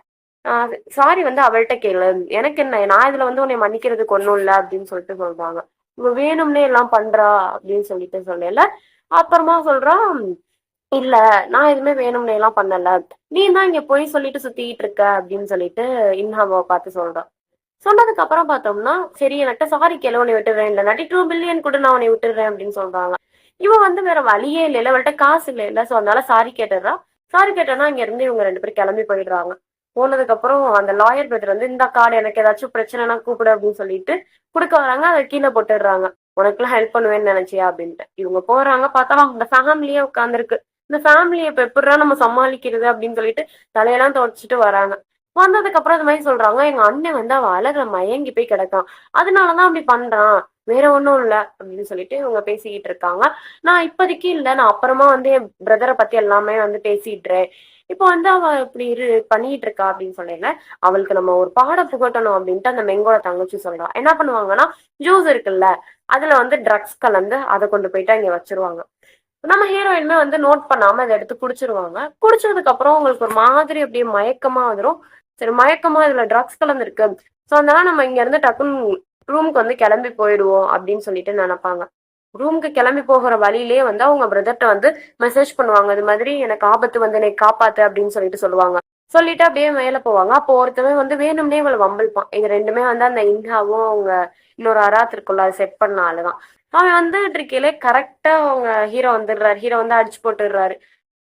சாரி வந்து அவள்கிட்ட கேளு, எனக்கு என்ன, நான் இதுல வந்து உன்னை மன்னிக்கிறதுக்கு ஒண்ணும் இல்ல அப்படின்னு சொல்லிட்டு சொல்றாங்க. இவ வேணும்னே எல்லாம் பண்றா அப்படின்னு சொல்லிட்டு சொல்லல. அப்புறமா சொல்றான், இல்ல நான் எதுவுமே வேணும்னே எல்லாம் பண்ணல, நீ தான் இங்க போய் சொல்லிட்டு சுத்திட்டு இருக்க அப்படின்னு சொல்லிட்டு இன்ஹாவை பார்த்து சொல்றான். சொன்னதுக்கு அப்புறம் பார்த்தோம்னா, சரி என்கிட்ட சாரி கேளு, உன்னை விட்டுறேன், இல்லைனாட்டி 2 பில்லியன் கூட நான் உன்னை விட்டுறேன் அப்படின்னு சொல்றாங்க. இவன் வந்து வேற வழியே இல்ல, அவள்கிட்ட காசு இல்ல இல்ல, சோ அதனால சாரி கேட்டுறா. சாரி கேட்டோன்னா இங்க இருந்து இவங்க 2 பேரும் கிளம்பி போயிடுறாங்க. போனதுக்கு அப்புறம் அந்த லாயர் பிரதர் வந்து இந்த கார்டு எனக்கு ஏதாச்சும் பிரச்சனைனா கூப்பிடு அப்படின்னு சொல்லிட்டு கொடுக்க வராங்க. அதை கீழே போட்டுடுறாங்க. உனக்குலாம் ஹெல்ப் பண்ணுவேன்னு நினைச்சியா அப்படின்ட்டு இவங்க போறாங்க. பார்த்தா அந்த ஃபேமிலியே உட்காந்துருக்கு. இந்த ஃபேமிலியை இப்ப எப்படிடா நம்ம சமாளிக்கிறது அப்படின்னு சொல்லிட்டு தலையெல்லாம் துடைச்சிட்டு வராங்க. வந்ததுக்கு அப்புறம் இது மாதிரி சொல்றாங்க, எங்க அண்ணன் வந்து அவ அழகுல மயங்கி போய் கிடக்கான், அதனாலதான் அப்படி பண்றான், வேற ஒண்ணும் இல்ல அப்படின்னு சொல்லிட்டு இவங்க பேசிக்கிட்டு இருக்காங்க. நான் இப்போதைக்கு இல்ல, நான் அப்புறமா வந்து என் பிரதரை பத்தி எல்லாமே வந்து பேசிடுறேன். இப்போ வந்து அவ இப்படி பண்ணிட்டு இருக்கா அப்படின்னு சொல்லல, அவளுக்கு நம்ம ஒரு பாடம் புகட்டணும் அப்படின்ட்டு அந்த மெங்கோட தங்கச்சி சொல்றா. என்ன பண்ணுவாங்கன்னா, ஜூஸ் இருக்குல்ல, அதுல வந்து ட்ரக்ஸ் கலந்து அதை கொண்டு போயிட்டு அங்க வச்சிருவாங்க. நம்ம ஹீரோயினுமே வந்து நோட் பண்ணாம அதை எடுத்து குடிச்சிருவாங்க. குடிச்சதுக்கு அப்புறம் உங்களுக்கு ஒரு மாதிரி அப்படியே மயக்கமா வந்துடும். சரி, மயக்கமா இதுல ட்ரக்ஸ் கலந்துருக்கு, ஸோ அதனால நம்ம இங்க இருந்து டக்குன்னு ரூமுக்கு வந்து கிளம்பி போயிடுவோம் அப்படின்னு சொல்லிட்டு நினைப்பாங்க. ரூமுக்கு கிளம்பி போகிற வழியிலேயே வந்து அவங்க பிரதர்ட்ட வந்து மெசேஜ் பண்ணுவாங்க, இது மாதிரி எனக்கு ஆபத்து வந்து என்னை காப்பாத்து அப்படின்னு சொல்லிட்டு சொல்லுவாங்க. சொல்லிட்டு அப்படியே மேல போவாங்க. அப்போ ஒருத்தவன் வந்து வேணும்னே இவளை வம்பிழுப்பான். இது ரெண்டுமே வந்து அந்த இந்தியாவும் அவங்க இன்னொரு அராத் இருக்குல்ல, அதை செட் பண்ண ஆளுதான். அவன் வந்துட்டு இருக்கையிலே கரெக்டா அவங்க ஹீரோ வந்துடுறாரு. ஹீரோ வந்து அடிச்சு போட்டுடுறாரு.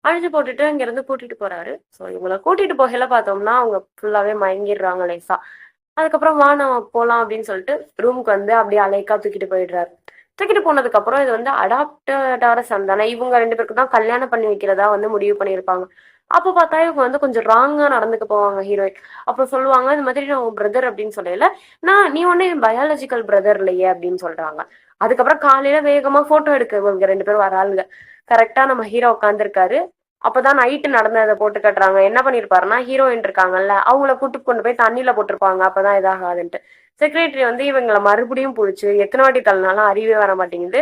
அடிச்சு போட்டுட்டு இங்க இருந்து கூட்டிட்டு போறாரு. ஸோ இவங்களை கூட்டிட்டு போகல பார்த்தோம்னா அவங்க ஃபுல்லாவே மயங்கிடுறாங்க லேசா. அதுக்கப்புறம் வா நம்ம போலாம் அப்படின்னு சொல்லிட்டு ரூமுக்கு வந்து அப்படியே அலைக்கா தூக்கிட்டு போயிடுறாரு. தூக்கிட்டு போனதுக்கு அப்புறம் இது வந்து அடாப்டடான சன் தானே, இவங்க 2 பேருக்கு தான் கல்யாணம் பண்ணி வைக்கிறதா வந்து முடிவு பண்ணியிருப்பாங்க. அப்போ பார்த்தா இவங்க வந்து கொஞ்சம் ராங்கா நடந்துக்க போவாங்க ஹீரோயின். அப்போ சொல்லுவாங்க, இது மாதிரி நான் உன் பிரதர் அப்படின்னு சொல்லல, நான் நீ ஒண்ணு பயாலஜிக்கல் பிரதர் இல்லையே அப்படின்னு சொல்றாங்க. அதுக்கப்புறம் காலையில வேகமா போட்டோ எடுக்க இவங்க 2 பேரும் வராளுங்க. கரெக்டா நம்ம ஹீரோ உட்காந்துருக்காரு. அப்பதான் நைட்டு நடந்ததை போட்டு கட்டுறாங்க. என்ன பண்ணிருப்பாருன்னா, ஹீரோயின் இருக்காங்கல்ல, அவங்கள கூட்டு கொண்டு போய் தண்ணியில போட்டிருப்பாங்க, அப்பதான் இதாகாதுன்ட்டு. செக்ரட்டரி வந்து இவங்களை மறுபடியும் பிடிச்சு எத்தனை வாட்டி தள்ளினாலும் அறிவே வர மாட்டேங்குது.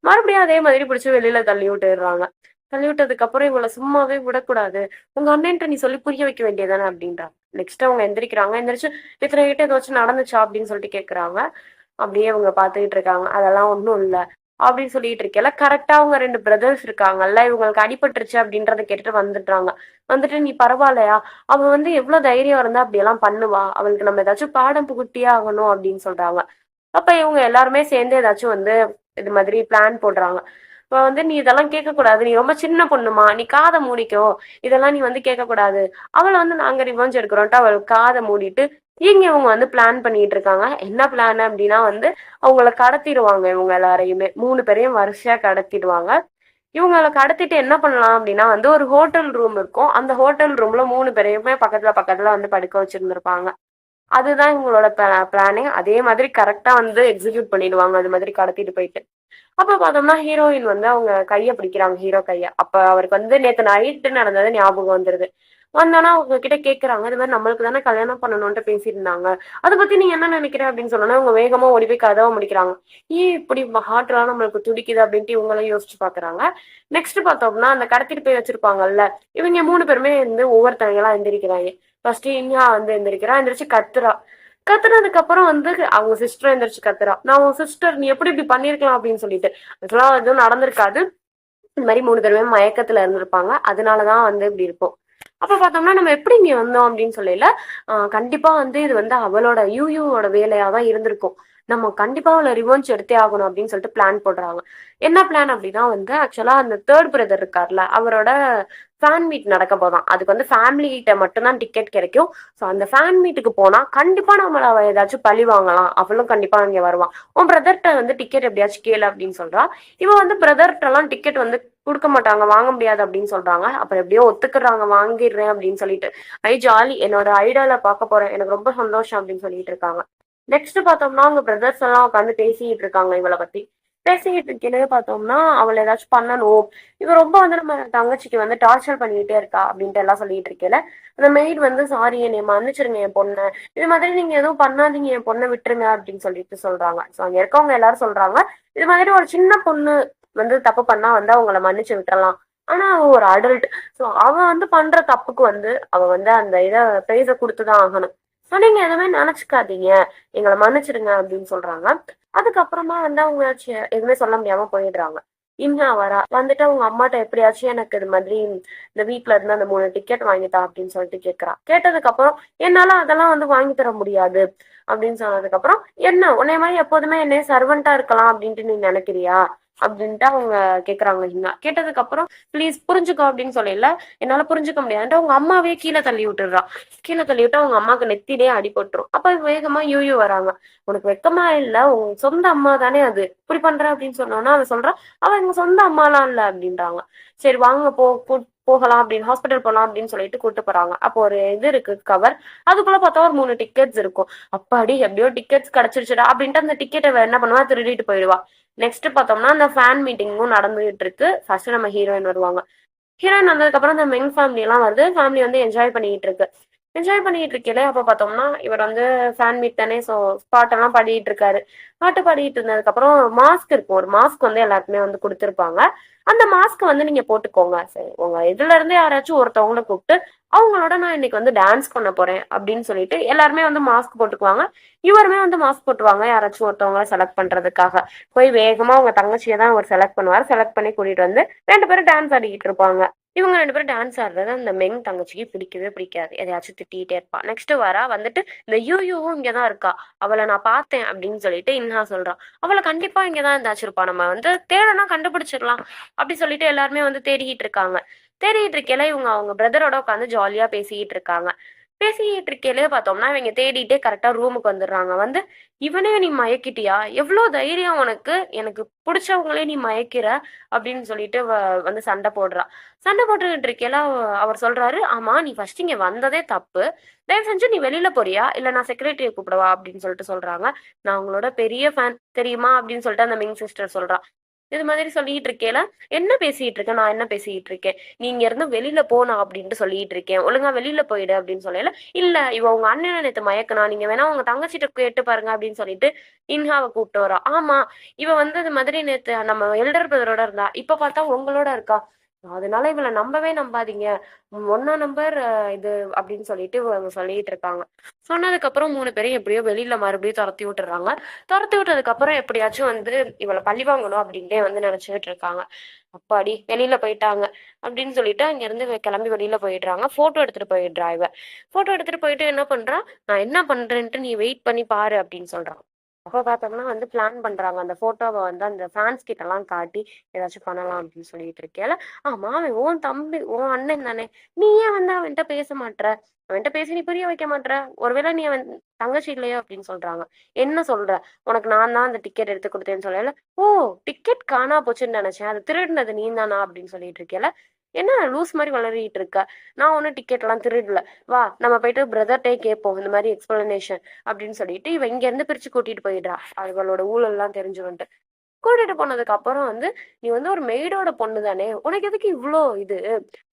மறுபடியும் அதே மாதிரி பிடிச்சி வெளியில தள்ளி விட்டுடுறாங்க. தள்ளி விட்டதுக்கு அப்புறம் இவங்களை சும்மாவே விடக்கூடாது, உங்க அண்ணன்ட்ட நீ சொல்லி புரிய வைக்க வேண்டியதானே அப்படின்றாங்க. நெக்ஸ்ட் அவங்க எந்திரிக்கிறாங்க. எந்திரிச்சு இத்தனை கிட்ட ஏதாச்சும் நடந்துச்சா அப்படின்னு சொல்லிட்டு கேக்குறாங்க. அப்படியே அவங்க பாத்துக்கிட்டு இருக்காங்க. அதெல்லாம் ஒண்ணும் இல்ல அப்படின்னு சொல்லிட்டு இருக்கல, கரெக்டா அவங்க 2 பிரதர்ஸ் இருக்காங்கல்ல, இவங்களுக்கு அடிபட்டுருச்சு அப்படின்றத கேட்டுட்டு வந்துட்டாங்க. வந்துட்டு நீ பரவாயில்லையா, அவ வந்து எவ்வளவு தைரியம் இருந்தா அப்படி எல்லாம் பண்ணுவா, அவளுக்கு நம்ம ஏதாச்சும் பாடம் புகுட்டியே ஆகணும் அப்படின்னு சொல்றாங்க. அப்ப இவங்க எல்லாருமே சேர்ந்து ஏதாச்சும் வந்து இது மாதிரி பிளான் போடுறாங்க. இப்ப வந்து நீ இதெல்லாம் கேட்க கூடாது, நீ ரொம்ப சின்ன பொண்ணுமா, நீ காதை மூடிக்கோ, இதெல்லாம் நீ வந்து கேட்க கூடாது, அவளை வந்து நாங்க ரிவெஞ்ச் எடுக்கிறோம்ட்டு அவள் காதை மூடிட்டு இங்க இவங்க வந்து பிளான் பண்ணிட்டு இருக்காங்க. என்ன பிளான் அப்படின்னா வந்து அவங்கள கடத்திடுவாங்க. இவங்க எல்லாரையுமே 3 பேரையும் வரிசையா கடத்திடுவாங்க. இவங்களை கடத்திட்டு என்ன பண்ணலாம் அப்படின்னா வந்து ஒரு ஹோட்டல் ரூம் இருக்கும். அந்த ஹோட்டல் ரூம்ல 3 பேரையுமே பக்கத்துல பக்கத்துல வந்து படுக்க வச்சிருந்திருப்பாங்க. அதுதான் இவங்களோட பிளானே. அதே மாதிரி கரெக்டா வந்து எக்ஸிக்யூட் பண்ணிடுவாங்க, அது மாதிரி கடத்திட்டு போயிட்டு. அப்ப பார்த்தோம்னா ஹீரோயின் வந்து அவங்க கைய பிடிக்கிறாங்க, ஹீரோ கைய. அப்ப அவருக்கு வந்து நேத்து நைட்டு நடந்தது ஞாபகம் வந்துருது. வந்தோன்னா அவங்க கிட்ட கேக்குறாங்க, இது மாதிரி நம்மளுக்கு தானே கல்யாணம் பண்ணணும்ட்டு பேசியிருந்தாங்க, அதை பத்தி நீ என்ன நினைக்கிற அப்படின்னு சொன்னோன்னா அவங்க வேகமா ஓடி போய் கதவை முடிக்கிறாங்க. ஏன் இப்படி ஹார்ட்லாம் நம்மளுக்கு துடிக்குது அப்படின்ட்டு இவங்களும் யோசிச்சு பாக்குறாங்க. நெக்ஸ்ட் பார்த்தோம்னா அந்த கடத்திட்டு போய் வச்சிருப்பாங்கல்ல, இவங்க 3 பேருமே வந்து ஒவ்வொருத்தவங்களா எந்திரிக்கிறாங்க. ஃபர்ஸ்ட் இன்ஹா வந்து எந்திரிக்கிறா. எந்திரிச்சு கத்துறா, கத்துனதுக்கு அப்புறம் வந்து அவங்க சிஸ்டர் எந்திரிச்சு கத்துறா. நான் உன் சிஸ்டர், நீ எப்படி இப்படி பண்ணிருக்கலாம் அப்படின்னு சொல்லிட்டு. அதெல்லாம் எதுவும் நடந்திருக்காது. இந்த மாதிரி 3 தடவை மயக்கத்துல இருந்திருப்பாங்க. அதனாலதான் வந்து இப்படி இருக்கும். அப்ப பார்த்தோம்னா நம்ம எப்படி இங்க வந்தோம் அப்படின்னு சொல்லல, கண்டிப்பா வந்து இது வந்து அவளோட யூயூவோட வேலையா தான் இருந்திருக்கும். நம்ம கண்டிப்பா அவளை ரிவெஞ்ச் எடுத்தே ஆகணும் அப்படின்னு சொல்லிட்டு பிளான் போடுறாங்க. என்ன பிளான் அப்படின்னா வந்து ஆக்சுவலா அந்த தேர்ட் பிரதர் இருக்கார்ல, அவரோட ஃபேன் மீட் நடக்க போதான். அதுக்கு வந்து ஃபேமிலி கிட்ட மட்டும்தான் டிக்கெட் கிடைக்கும். ஸோ அந்த ஃபேன் மீட்டுக்கு போனா கண்டிப்பா நம்மள அவ ஏதாச்சும் பழி வாங்கலாம். அவளும் கண்டிப்பா இங்க வருவான். உன் பிரதர்கிட்ட வந்து டிக்கெட் எப்படியாச்சும் கேளு அப்படின்னு சொல்றா. இவன் வந்து பிரதர்கிட்ட எல்லாம் டிக்கெட் வந்து கொடுக்க மாட்டாங்க, வாங்க முடியாது அப்படின்னு சொல்றாங்க. அப்புறம் எப்படியோ ஒத்துக்குறாங்க, வாங்கிடுறேன் அப்படின்னு சொல்லிட்டு. ஜாலி, என்னோட ஐடியால பார்க்க போறேன், எனக்கு ரொம்ப சந்தோஷம் அப்படின்னு சொல்லிட்டு இருக்காங்க. நெக்ஸ்ட் பார்த்தோம்னா அவங்க பிரதர்ஸ் எல்லாம் உட்காந்து பேசிட்டு இருக்காங்க இவளை பத்தி. பேசிக்கிட்டு இருக்கையிலே பார்த்தோம்னா அவளை ஏதாச்சும் பண்ணணும், இவ ரொம்ப வந்து நம்ம தங்கச்சிக்கு வந்து டார்ச்சர் பண்ணிக்கிட்டே இருக்கா அப்படின்ட்டு எல்லாம் சொல்லிட்டு இருக்கேல, அந்த மெய்ட் வந்து சாரி என்னை மன்னிச்சிருங்க என் பொண்ணை, இது மாதிரி நீங்க எதுவும் பண்ணாதீங்க என் பொண்ணை விட்டுருங்க அப்படின்னு சொல்லிட்டு சொல்றாங்க. ஸோ அங்க இருக்கவங்க எல்லாரும் சொல்றாங்க இது மாதிரி ஒரு சின்ன பொண்ணு வந்து தப்பு பண்ணா வந்து அவங்கள மன்னிச்சு விட்டுறலாம், ஆனா அவ ஒரு அடல்ட். ஸோ அவ வந்து பண்ற தப்புக்கு வந்து அவ வந்து அந்த இதை பிரைஸ கொடுத்துதான் ஆகணும். ஸோ நீங்க எதுவுமே நினைச்சுக்காதீங்க, எங்களை மன்னிச்சிடுங்க அப்படின்னு சொல்றாங்க. அதுக்கப்புறமா வந்து அவங்க எதுவுமே சொல்ல முடியாம போயிடுறாங்க. இம்னா வரா, வந்துட்டு அவங்க அம்மாட்ட எப்படியாச்சும் எனக்கு இது மாதிரி இந்த வீட்ல இருந்து அந்த 3 டிக்கெட் வாங்கிட்டா அப்படின்னு சொல்லிட்டு கேட்கறா. கேட்டதுக்கு அப்புறம் என்னால அதெல்லாம் வந்து வாங்கி தர முடியாது அப்படின்னு சொன்னதுக்கு அப்புறம், என்ன உன்னை மாதிரி எப்போதுமே என்னைய சர்வெண்டா இருக்கலாம் அப்படின்ட்டு நீ நினைக்கிறியா அப்படின்ட்டு அவங்க கேக்குறாங்க. ஹினா கேட்டதுக்கு அப்புறம் ப்ளீஸ் புரிஞ்சுக்கோ அப்படின்னு சொல்லல, என்னால புரிஞ்சுக்க முடியாதுன்ட்டு அவங்க அம்மாவே கீழே தள்ளி விட்டுடுறா. கீழே தள்ளி விட்டு அவங்க அம்மாவுக்கு நெத்திலே அடிபட்டுரும். அப்ப வேகமா யூ வராங்க. உனக்கு வெக்கமா இல்ல, உன் சொந்த அம்மா தானே அது, இப்படி பண்ற அப்படின்னு சொன்னோன்னா அவன் சொல்றான் அவன் எங்க சொந்த அம்மாலாம் இல்ல அப்படின்றாங்க. சரி வாங்க போகலாம் அப்படின்னு, ஹாஸ்பிட்டல் போகலாம் அப்படின்னு சொல்லிட்டு கூட்டு போறாங்க. அப்போ ஒரு இது இருக்கு கவர், அதுக்குள்ள பார்த்தா ஒரு 3 டிக்கெட்ஸ் இருக்கும். அப்பாடி எப்படியோ டிக்கெட்ஸ் கிடைச்சிருச்சுடா அப்படின்ட்டு அந்த டிக்கெட்டை என்ன பண்ணுவா, திருடிட்டு போயிடுவா. நெக்ஸ்ட் பார்த்தோம்னா அந்த ஃபேன் மீட்டிங்கும் நடந்துகிட்டு இருக்கு. ஃபர்ஸ்ட் நம்ம ஹீரோயின் வருவாங்க. ஹீரோயின் வந்ததுக்கு அப்புறம் இந்த மென் ஃபேமிலி எல்லாம் வருது. ஃபேமிலி வந்து என்ஜாய் பண்ணிட்டு இருக்கு. என்ஜாய் பண்ணிட்டு இருக்கல அப்ப பார்த்தோம்னா இவர் வந்து ஃபேன் மீட் தானே, ஸோ பாட்டெல்லாம் பாடிட்டு இருக்காரு. பாட்டு பாடிட்டு இருந்ததுக்கு அப்புறம் மாஸ்க் இருக்கும், ஒரு மாஸ்க் வந்து எல்லாருக்குமே வந்து கொடுத்துருப்பாங்க. அந்த மாஸ்க் வந்து நீங்க போட்டுக்கோங்க, சரி உங்க இதுல இருந்து யாராச்சும் ஒருத்தவங்கள கூப்பிட்டு அவங்களோட நான் இன்னைக்கு வந்து டான்ஸ் பண்ண போறேன் அப்படின்னு சொல்லிட்டு எல்லாருமே வந்து மாஸ்க் போட்டுக்குவாங்க. இவருமே வந்து மாஸ்க் போட்டுவாங்க யாராச்சும் ஒருத்தவங்கள செலக்ட் பண்றதுக்காக. போய் வேகமா அவங்க தங்கச்சியை தான் அவர் செலக்ட் பண்ணுவார். செலக்ட் பண்ணி கூட்டிட்டு வந்து 2 பேரும் டான்ஸ் ஆடிக்கிட்டு இருப்பாங்க. இவங்க 2 பேரும் டான்ஸ் ஆடுறது அந்த மெங் தங்கச்சிக்கு பிடிக்கவே பிடிக்காது. எதையாச்சும் திட்டிகிட்டே இருப்பா. நெக்ஸ்ட் வரா, வந்துட்டு இந்த யூயும் இங்கதான் இருக்கா, அவளை நான் பார்த்தேன் அப்படின்னு சொல்லிட்டு இன்ஹா சொல்றான். அவளை கண்டிப்பா இங்கதான் இருந்தாச்சும் இருப்பா, நம்ம வந்து தேடனா கண்டுபிடிச்சிடலாம் அப்படி சொல்லிட்டு எல்லாருமே வந்து தேடிக்கிட்டு இருக்காங்க. தேடிட்டு இருக்கையில இவங்க அவங்க பிரதரோட உட்காந்து ஜாலியா பேசிக்கிட்டு இருக்காங்க. பேசிக்கிட்டு இருக்கையிலே பார்த்தோம்னா இவங்க தேடிட்டே கரெக்டா ரூமுக்கு வந்துடுறாங்க. வந்து இவனே நீ மயக்கிட்டியா, எவ்வளவு தைரியம் உனக்கு, எனக்கு பிடிச்சவங்களே நீ மயக்கிற அப்படின்னு சொல்லிட்டு வந்து சண்டை போடுறா. சண்டை போட்டுக்கிட்டு இருக்கையில அவர் சொல்றாரு, ஆமா நீ ஃபர்ஸ்ட் இங்க வந்ததே தப்பு, தயவு செஞ்சு நீ வெளியில போறியா இல்ல நான் செக்ரட்டரியை கூப்பிடவா அப்படின்னு சொல்லிட்டு சொல்றாங்க. நான் உங்களோட பெரிய ஃபேன் தெரியுமா அப்படின்னு சொல்லிட்டு அந்த மிங் சிஸ்டர் சொல்றா. இது மாதிரி சொல்லிட்டு இருக்கேல, என்ன பேசிட்டு இருக்கேன், நான் என்ன பேசிட்டு இருக்கேன், நீங்க இருந்து வெளியில போனா அப்படின்ட்டு சொல்லிட்டு இருக்கேன், ஒழுங்கா வெளியில போயிடு அப்படின்னு சொல்லல. இல்ல இவ உங்க அண்ணனை நேத்து மயக்கனா, நீங்க வேணா உங்க தங்கச்சிட்ட கேட்டு பாருங்க அப்படின்னு சொல்லிட்டு இன்ஹாவை கூப்பிட்டு வரா. ஆமா இவ வந்து இது மாதிரி நேத்து நம்ம எல்டர் பிரதரோட இருந்தா, இப்ப பார்த்தா உங்களோட இருக்கா, அதனால இவளை நம்பவே நம்பாதீங்க, ஒன்னா நம்பர் இது அப்படின்னு சொல்லிட்டு இவங்க சொல்லிட்டு இருக்காங்க. சொன்னதுக்கு அப்புறம் 3 பேரும் எப்படியோ வெளியில மறுபடியும் துரத்தி விட்டுறாங்க. துரத்தி விட்டதுக்கு அப்புறம் எப்படியாச்சும் வந்து இவளை பழி வாங்கணும் அப்படின்ட்டே வந்து நினைச்சுட்டு இருக்காங்க. அப்பாடி வெளியில போயிட்டாங்க அப்படின்னு சொல்லிட்டு அங்க இருந்து கிளம்பி வெளியில போயிடுறாங்க. போட்டோ எடுத்துட்டு போயிடுறா இவ. போட்டோ எடுத்துட்டு போயிட்டு என்ன பண்றா, நான் என்ன பண்றேன்ட்டு நீ வெயிட் பண்ணி பாரு அப்படின்னு சொல்றான். அப்ப பார்த்தோம்னா வந்து பிளான் பண்றாங்க, அந்த போட்டோவை வந்து அந்த ஃபேன்ஸ் கிட்ட எல்லாம் காட்டி ஏதாச்சும் பண்ணலாம் அப்படின்னு சொல்லிட்டு இருக்கேன். ஆமா அவன் உன் தம்பி உன் அண்ணன் தானே, நீ ஏன் வந்து அவன்கிட்ட பேச மாட்ற, அவன்கிட்ட பேசி நீ புரிய வைக்க மாட்ற, ஒருவேளை நீ அவன் தங்கச்சி இல்லையோ அப்படின்னு சொல்றாங்க. என்ன சொல்ற, உனக்கு நான் தான் அந்த டிக்கெட் எடுத்து கொடுத்தேன்னு சொல்லல. ஓ, டிக்கெட் காணா போச்சுன்னு நினைச்சேன், அது திருடினது நீ தானா அப்படின்னு சொல்லிட்டு இருக்கேல. என்ன லூஸ் மாதிரி வளரிட்டு இருக்க, நான் ஒன்னும் டிக்கெட் எல்லாம் திருடல, வா நம்ம போயிட்டு பிரதர்டே கேட்போம் இந்த மாதிரி எக்ஸ்பிளனேஷன் அப்படின்னு சொல்லிட்டு இவ இங்க இருந்து பிரிச்சு கூட்டிட்டு போயிடுறா. அவளோட ஊழல் எல்லாம் தெரிஞ்சு வந்துட்டு கூட்டிட்டு போனதுக்கு அப்புறம் வந்து நீ வந்து ஒரு மெய்டோட பொண்ணு தானே, உனக்கு எதுக்கு இவ்வளோ இது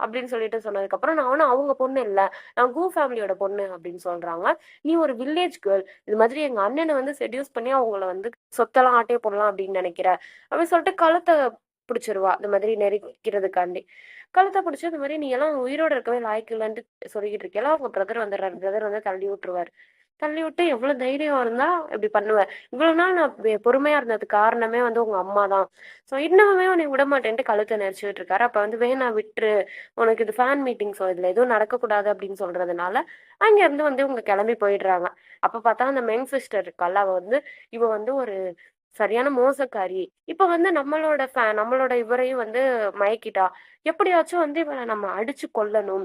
அப்படின்னு சொல்லிட்டு சொன்னதுக்கு அப்புறம் நான் ஒன்னும் அவங்க பொண்ணு இல்ல, நான் கூ ஃபேமிலியோட பொண்ணு அப்படின்னு சொல்றாங்க. நீ ஒரு வில்லேஜ் கேர்ள், இது மாதிரி எங்க அண்ணனை வந்து செடியூஸ் பண்ணி அவங்கள வந்து சொத்தெல்லாம் ஆட்டே போடலாம் அப்படின்னு நினைக்கிற அப்படின்னு சொல்லிட்டு கழுத்தை பிடிச்சிருவா. இந்த மாதிரி நெருக்கிறதுக்காண்டி கழுத்தை பிடிச்சி இந்த மாதிரி நீ எல்லாம் உயிரோட இருக்கவே லாய்க்கு இல்லைன்ட்டு சொல்லிக்கிட்டு இருக்கேன். அவங்க பிரதர் வந்துடுறாரு. பிரதர் வந்து தள்ளி விட்டுருவாரு. தள்ளி விட்டு எவ்வளவு தைரியம் இருந்தா இப்படி பண்ணுவ? இவ்வளவு நாள் நான் பொறுமையா இருந்ததுக்கு காரணமே வந்து உங்க அம்மா தான். சோ இன்னமுமே உன்னை விடமாட்டேன்ட்டு கழுத்த நெரிச்சுட்டு இருக்காரு. அப்ப வந்து வேணாம் விட்டுரு. உனக்கு இது ஃபேன் மீட்டிங் சோ இதுல எதுவும் நடக்கக்கூடாது அப்படின்னு சொல்றதுனால, அங்க இருந்து வந்து இவங்க கிளம்பி போயிடுறாங்க. அப்ப பார்த்தா அந்த மெயின் சிஸ்டர் இருக்கால்ல, அவ வந்து இவ வந்து ஒரு சரியான மோசக்காரி. இப்ப வந்து நம்மளோட இவரையும் வந்து மயக்கிட்டா. எப்படியாச்சும் வந்து இவள நம்ம அடிச்சு கொல்லணும்.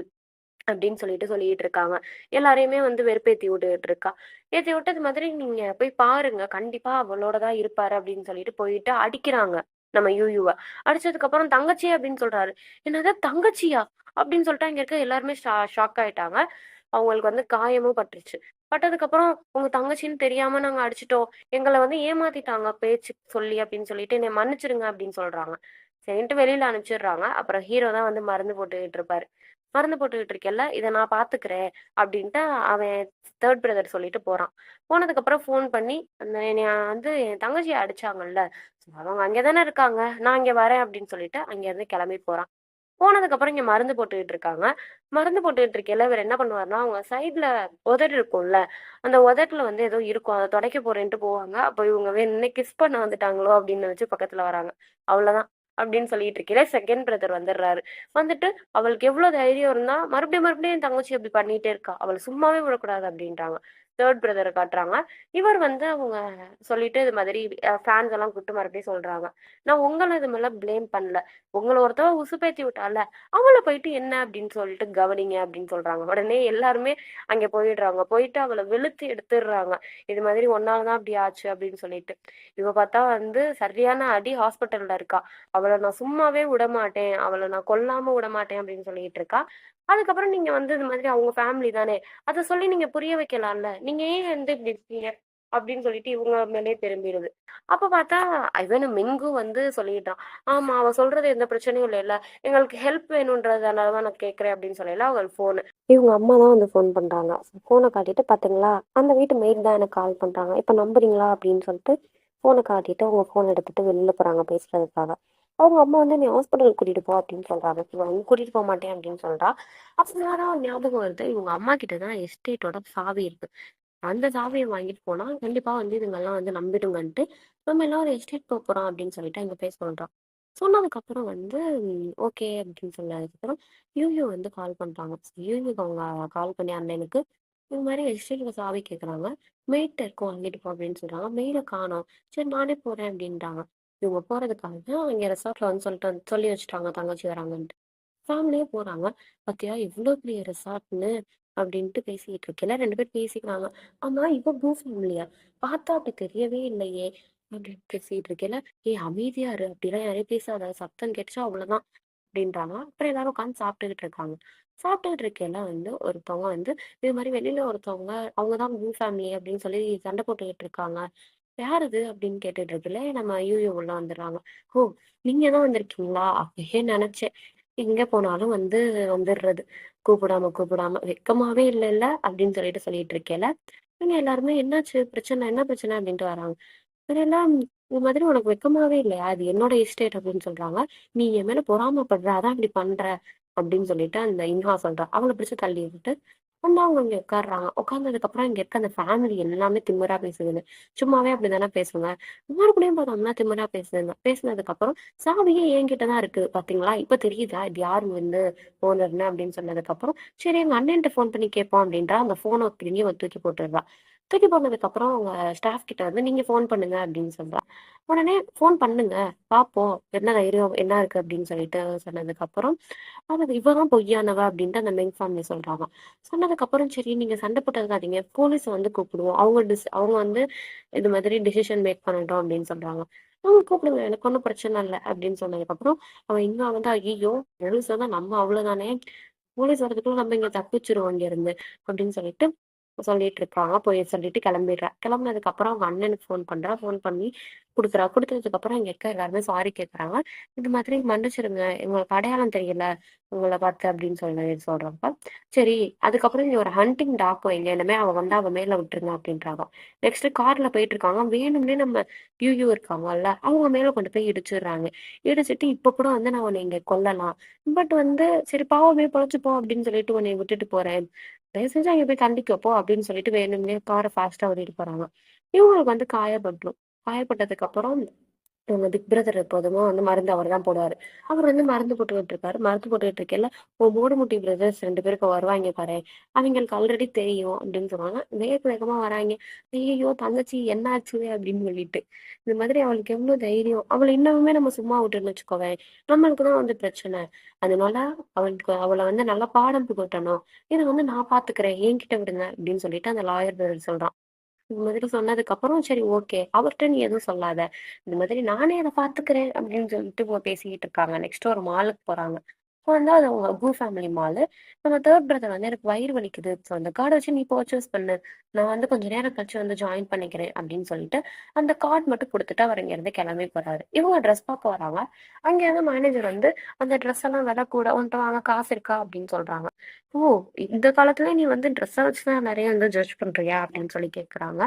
அப்படின்னு சொல்லிட்டு இருக்காங்க. எல்லாரையுமே வந்து வெறுப்பேத்தி விட்டுட்டு இருக்கா. ஏத்தி விட்டு இது மாதிரி நீங்க போய் பாருங்க. கண்டிப்பா அவளோட தான் இருப்பாரு அப்படின்னு சொல்லிட்டு போயிட்டு அடிக்கிறாங்க. நம்ம யூயூவ. அடிச்சதுக்கு அப்புறம் தங்கச்சி அப்படின்னு சொல்றாரு. என்னது தங்கச்சியா? அப்படின்னு சொல்லிட்டு அங்க இருக்க எல்லாருமே ஷாக் ஆயிட்டாங்க. அவங்களுக்கு வந்து காயமும் பட்டுருச்சு. பட்டதுக்கு அப்புறம் உங்க தங்கச்சின்னு தெரியாம நாங்க அடிச்சுட்டோம். எங்கள வந்து ஏமாத்திட்டாங்க பேச்சுக்கு சொல்லி அப்படின்னு சொல்லிட்டு என்னைய மன்னிச்சிடுங்க அப்படின்னு சொல்றாங்க. சரின்ட்டு வெளியில அனுப்பிச்சிடுறாங்க. அப்புறம் ஹீரோ தான் வந்து மருந்து போட்டுக்கிட்டு இருப்பாரு. மருந்து போட்டுக்கிட்டு இருக்கேல்ல, இத நான் பாத்துக்கிறேன் அப்படின்ட்டு அவன் 3 பிரதர் சொல்லிட்டு போறான். போனதுக்கப்புறம் ஃபோன் பண்ணி, என்னைய வந்து என் தங்கச்சிய அடிச்சாங்கல்ல, அவங்க அங்கே தானே இருக்காங்க. நான் இங்க வரேன் அப்படின்னு சொல்லிட்டு அங்கேருந்து கிளம்பி போறான். போனதுக்கப்புறம் இங்க மருந்து போட்டுக்கிட்டு இருக்காங்க. மருந்து போட்டுக்கிட்டு இருக்கையில இவரு என்ன பண்ணுவாருன்னா, அவங்க சைட்ல உதடு இருக்கும்ல, அந்த உதட்டுல வந்து ஏதோ இருக்கும். அத துடைக்க போறேன்ட்டு போவாங்க. அப்ப இவங்க வேணும்னே கிஸ் பண்ண வந்துட்டாங்களோ அப்படின்னு நினைச்சு பக்கத்துல வராங்க. அவ்வளோதான். அப்படின்னு சொல்லிட்டு இருக்கையில செகண்ட் பிரதர் வந்துடுறாரு. வந்துட்டு அவளுக்கு எவ்வளவு தைரியம் இருந்தா மறுபடியும் என் தங்கச்சி இப்படி பண்ணிட்டே இருக்கா. அவள சும்மாவே விடக்கூடாது அப்படின்றாங்க. 3 பிரதர காட்டுறாங்க. இவர் வந்து அவங்க சொல்லிட்டு இது மாதிரி ஃபேன்ஸ் எல்லாம் கூப்பிட்டு மறுபடியும் சொல்றாங்க. நான் உங்கள இது மேல ப்ளேம் பண்ணல. உங்கள ஒருத்தவ உசுப்பேத்தி விட்டால்ல, அவள போயிட்டு என்ன அப்படின்னு சொல்லிட்டு கவனிங்க அப்படின்னு சொல்றாங்க. உடனே எல்லாருமே அங்க போயிடுறாங்க. போயிட்டு அவள வெளுத்து எடுத்துடுறாங்க. இது மாதிரி உன்னால தான் அப்படி ஆச்சு அப்படின்னு சொல்லிட்டு. இவ பார்த்தா வந்து சரியான அடி ஹாஸ்பிட்டல்ல இருக்கா. அவள நான் சும்மாவே விடமாட்டேன். அவள நான் கொல்லாம விடமாட்டேன் அப்படின்னு சொல்லிட்டு இருக்கா. அதுக்கப்புறம் நீங்க வந்து இது மாதிரி அவங்க ஃபேமிலி தானே. அத சொல்லி நீங்க புரிய வைக்கலாம்ல. நீங்க ஏன் வந்து இப்படி இருக்கீங்க? அப்படின்னு சொல்லிட்டு இவங்க மேலயே திரும்பிடுது. அப்ப பார்த்தா இவனு மிங்கும் வந்து சொல்லிட்டான். ஆமா அவ சொல்றது எந்த பிரச்சனையும் இல்லைல்ல. எங்களுக்கு ஹெல்ப் வேணும்ன்றதுனால தான் நான் கேட்கிறேன் அப்படின்னு சொல்லல அவள் ஃபோனு. இவங்க அம்மா தான் வந்து ஃபோன் பண்றாங்க. ஃபோன காட்டிட்டு பாத்தீங்களா, அந்த வீட்டு மெய்ட் தான் எனக்கு கால் பண்றாங்க. இப்ப நம்புறீங்களா அப்படின்னு சொல்லிட்டு ஃபோன காட்டிட்டு அவங்க ஃபோன் எடுத்துட்டு வெளில போறாங்க பேசுறதுக்காக. அவங்க அம்மா வந்து நீ ஹாஸ்பிட்டல் கூட்டிட்டு போ அப்படின்னு சொல்றாங்க. இவ வந்து கூட்டிட்டு போக மாட்டேன் அப்படின்னு சொல்றா. அப்பதான் ஒரு ஞாபகம் வருது. இவங்க அம்மா கிட்ட தான் எஸ்டேட்டோட சாவி இருக்கு. அந்த சாவிய வாங்கிட்டு போனா, கண்டிப்பா வந்து இதுங்கலாம் வந்து நம்பிடுங்கன்ட்டு, நம்ம எல்லாம் ஒரு எஸ்டேட் போறோம் அப்படின்னு சொல்லிட்டு அங்க போய் சொல்றான். சொன்னதுக்கப்புறம் வந்து ஓகே அப்படின்னு சொன்னதுக்கப்புறம், யூயூ வந்து கால் பண்றாங்க. யூயூக்கு அவங்க கால் பண்ணி அண்ணனுக்கு, இது மாரி எஸ்டேட்ல சாவி கேட்குறாங்க. மெய்ட்ட இருக்கும் வாங்கிட்டு போ அப்படின்னு சொல்றாங்க. மெய்ட காணோம். சரி நானே போறேன் அப்படின்றாங்க. இவங்க போறதுக்காக அங்க ரெசார்ட்ல வந்து சொல்லி வச்சுட்டாங்க தங்கச்சி வராங்கன்ட்டு. ஃபேமிலியே போறாங்க. பாத்தியா எவ்ளோ பெரிய ரெசார்ட்ன்னு அப்படின்ட்டு பேசிட்டு இருக்கையில 2 பேர் பேசிக்கிறாங்க. ஆமா இவ ப்ளூ ஃபேமிலியா? பார்த்தா அப்படி தெரியவே இல்லையே! அப்படின்னு பேசிட்டு இருக்கையில, ஏய் அமைதியா இரு. அப்படிலாம் யாரையும் பேசாத. சத்தம் கேட்டுச்சா அவ்வளோதான் அப்படின்றாங்க. அப்புறம் எல்லாரும் உட்காந்து சாப்பிட்டுக்கிட்டு இருக்காங்க. சாப்பிட்டுக்கிட்டு இருக்கையில வந்து ஒருத்தவங்க வந்து இது மாரி வெளியில ஒருத்தவங்க அவங்க தான் ப்ளூ ஃபேமிலி அப்படின்னு சொல்லி சண்டை போட்டுக்கிட்டு இருக்காங்க. யார் இது? அப்படின்னு கேட்டுட்டு இருக்குல்ல நம்ம ஐய்யய்யோ உள்ள வந்துடுறாங்க. ஓ! நீங்க தான் வந்திருக்கீங்களா? அப்பயே நெனச்சேன். எங்க போனாலும் வந்து வந்துடுறது. கூப்பிடாம வெட்கமாவே இல்லல்ல அப்படின்னு சொல்லிட்டு இருக்கேல, இவங்க எல்லாருமே என்னாச்சு? பிரச்சனை என்ன பிரச்சனை? அப்படின்ட்டு வராங்க. இவரெல்லாம் இது மாதிரி உனக்கு வெட்கமாவே இல்லையா? அது என்னோட எஸ்டேட் அப்படின்னு சொல்றாங்க. நீ என் மேல பொறாமைப்படுற, அதான் இப்படி பண்ற அப்படின்னு சொல்லிட்டு அந்த இன்ஹா சொல்றா. அவள பிடிச்சு தள்ளி விட்டுட்டு வந்து அவங்க இங்க உட்கார்றாங்க. உட்கார்ந்ததுக்கு அப்புறம் இங்க இருக்க அந்த ஃபேமிலி எல்லாமே திமிரா பேசுதுங்க. சும்மாவே அப்படிதானே பேசுங்க. மறுபடியும் பார்த்தோம்னா திமிரா பேசுதுங்க. பேசுனதுக்கு அப்புறம் சாவியே என்கிட்ட தான் இருக்கு பாத்தீங்களா? இப்ப தெரியுதா? இது யாரு வந்து ஓனர்ன்னு அப்படின்னு சொன்னதுக்கு அப்புறம், சரி எங்க அண்ணன்ட்ட ஃபோன் பண்ணி கேட்போம் அப்படின்றா. அந்த ஃபோன திரும்பி அவ தூக்கி போட்டுடுறா. தூக்கி போனதுக்கு அப்புறம் அவங்க ஸ்டாஃப் கிட்ட வந்து நீங்க ஃபோன் பண்ணுங்க அப்படின்னு சொல்றா. உடனே ஃபோன் பண்ணுங்க பாப்போம் என்ன தைரியம் என்ன இருக்கு அப்படின்னு சொல்லிட்டு சொன்னதுக்கு அப்புறம் அது இவ தான் பொய்யானவ அப்படின்ட்டு அந்த மென் ஃபேமிலி சொல்றாங்க. சொன்னதுக்கு அப்புறம் சரி நீங்க சண்டை போட்டுக்காதீங்க போலீஸ வந்து கூப்பிடுவோம். அவங்க வந்து இது மாதிரி டிசிஷன் மேக் பண்ணட்டும் அப்படின்னு சொல்றாங்க. அவங்க கூப்பிடுங்க எனக்கு ஒன்றும் பிரச்சனை இல்லை அப்படின்னு சொன்னதுக்கு அப்புறம் அவன் இங்க வந்து ஐயோ போலீஸ் தான் நம்ம அவ்வளவுதானே போலீஸ் வரதுக்குள்ள நம்ம இங்க தப்பிச்சிருவோம் இங்க இருந்து அப்படின்னு சொல்லிட்டு இருக்காங்க. போய் சொல்லிட்டு கிளம்பிடுறா. கிளம்புனதுக்கு அப்புறம் அவங்க அண்ணனுக்கு ஃபோன் பண்றா. ஃபோன் பண்ணி குடுக்குறா. குடுத்ததுக்கு அப்புறம் இங்க இருக்க எல்லாருமே சாரி கேட்கறாங்க. இது மாதிரி மன்னிச்சிடுங்க. எங்களுக்கு அடையாளம் தெரியல உங்கள பார்த்து அப்படின்னு சொல்றப்ப, சரி அதுக்கப்புறம் நீங்க ஒரு ஹண்டிங் டாக் வைங்க. இனிமே அவ வந்தா அவ மேல விட்டுருங்க அப்படின்றாங்க. நெக்ஸ்ட் கார்ல போயிட்டு இருக்காங்க. வேணும்னே நம்ம யூயூ இருக்காங்கல்ல, அவங்க மேல கொண்டு போய் இடிச்சிடுறாங்க. இடிச்சிட்டு இப்ப கூட வந்து நான் உன்னை இங்க கொல்லலாம். பட் வந்து சரி பாவமே பொழைச்சுப்போம் அப்படின்னு சொல்லிட்டு உன்னை விட்டுட்டு போறேன். தயவு செஞ்சு அங்க போய் தண்டிக்க போ அப்படின்னு சொல்லிட்டு வேணும்னே காரை ஃபாஸ்ட்டா ஓட்டிட்டு போறாங்க. இவங்களுக்கு வந்து காயப்பட்டுரும். காயப்பட்டதுக்கு அப்புறம் இவங்க பிக் பிரதர் எப்போதுமே வந்து மருந்து அவர் தான் போடுவாரு. அவர் வந்து மருந்து போட்டுக்கிட்டு இருக்காரு. மருந்து போட்டுக்கிட்டு இருக்கையில, "உன் மூடுமுட்டி பிரதர்ஸ் 2 பேரும் இப்ப வருவாய்ங்க பாரேன். அவிங்களுக்கு ஆல்ரெடி தெரியும்" அப்படின்னு சொன்னாங்க. வேக வேகமா வராய்ங்க. "ஐயய்யோ! தங்கச்சி என்னாச்சு?" அப்படின்னு சொல்லிட்டு. இந்த மாதிரி அவளுக்கு எவ்ளோ தைரியம். அவள இன்னமுமே நம்ம சும்மா விட்டோம்னு வச்சுக்கோவேன், நம்மளுக்கு தான் வந்து பிரச்சனை. அதனால அவள வந்து நல்லா பாடம் புகட்டணும். இத வந்து நான் பாத்துக்கிறேன். என்கிட்ட விடுங்க அப்படின்னு சொல்லிட்டு அந்த லாயர் பிரதர் சொல்றான். இந்த மாதிரி சொன்னதுக்கு அப்புறம் சரி ஓகே. அவர்ட்ட நீ எதுவும் சொல்லாத. இந்த மாதிரி நானே அத பார்த்துக்கிறேன் அப்படின்னு சொல்லிட்டு இவங்க பேசிக்கிட்டு இருக்காங்க. நெக்ஸ்ட் ஒரு மாலுக்கு போறாங்க. அப்போ வந்து அது அவங்க அபு ஃபேமிலி மாலு. நம்ம 3 பிரதர் வந்து எனக்கு வயிறு வலிக்குது. ஸோ அந்த கார்ட வச்சு நீ பர்ச்சேஸ் பண்ணு. நான் வந்து கொஞ்ச நேரம் கழிச்சு வந்து ஜாயின் பண்ணிக்கிறேன் அப்படின்னு சொல்லிட்டு, அந்த கார்ட் மட்டும் குடுத்துட்டு அவர் இங்கருந்து கிளம்பி போறாரு. இவங்க ட்ரெஸ் பார்க்க வராங்க. அங்க இருந்து மேனேஜர் வந்து அந்த ட்ரெஸ் எல்லாம் விலை கூட. உன்ட்ட வாங்க காசு இருக்கா? அப்படின்னு சொல்றாங்க. ஓ! இந்த காலத்துல நீ வந்து ட்ரெஸ்ஸ வச்சு தான் நெறைய வந்து ஜட்ஜ் பண்றியா? அப்படின்னு சொல்லி கேட்கறாங்க.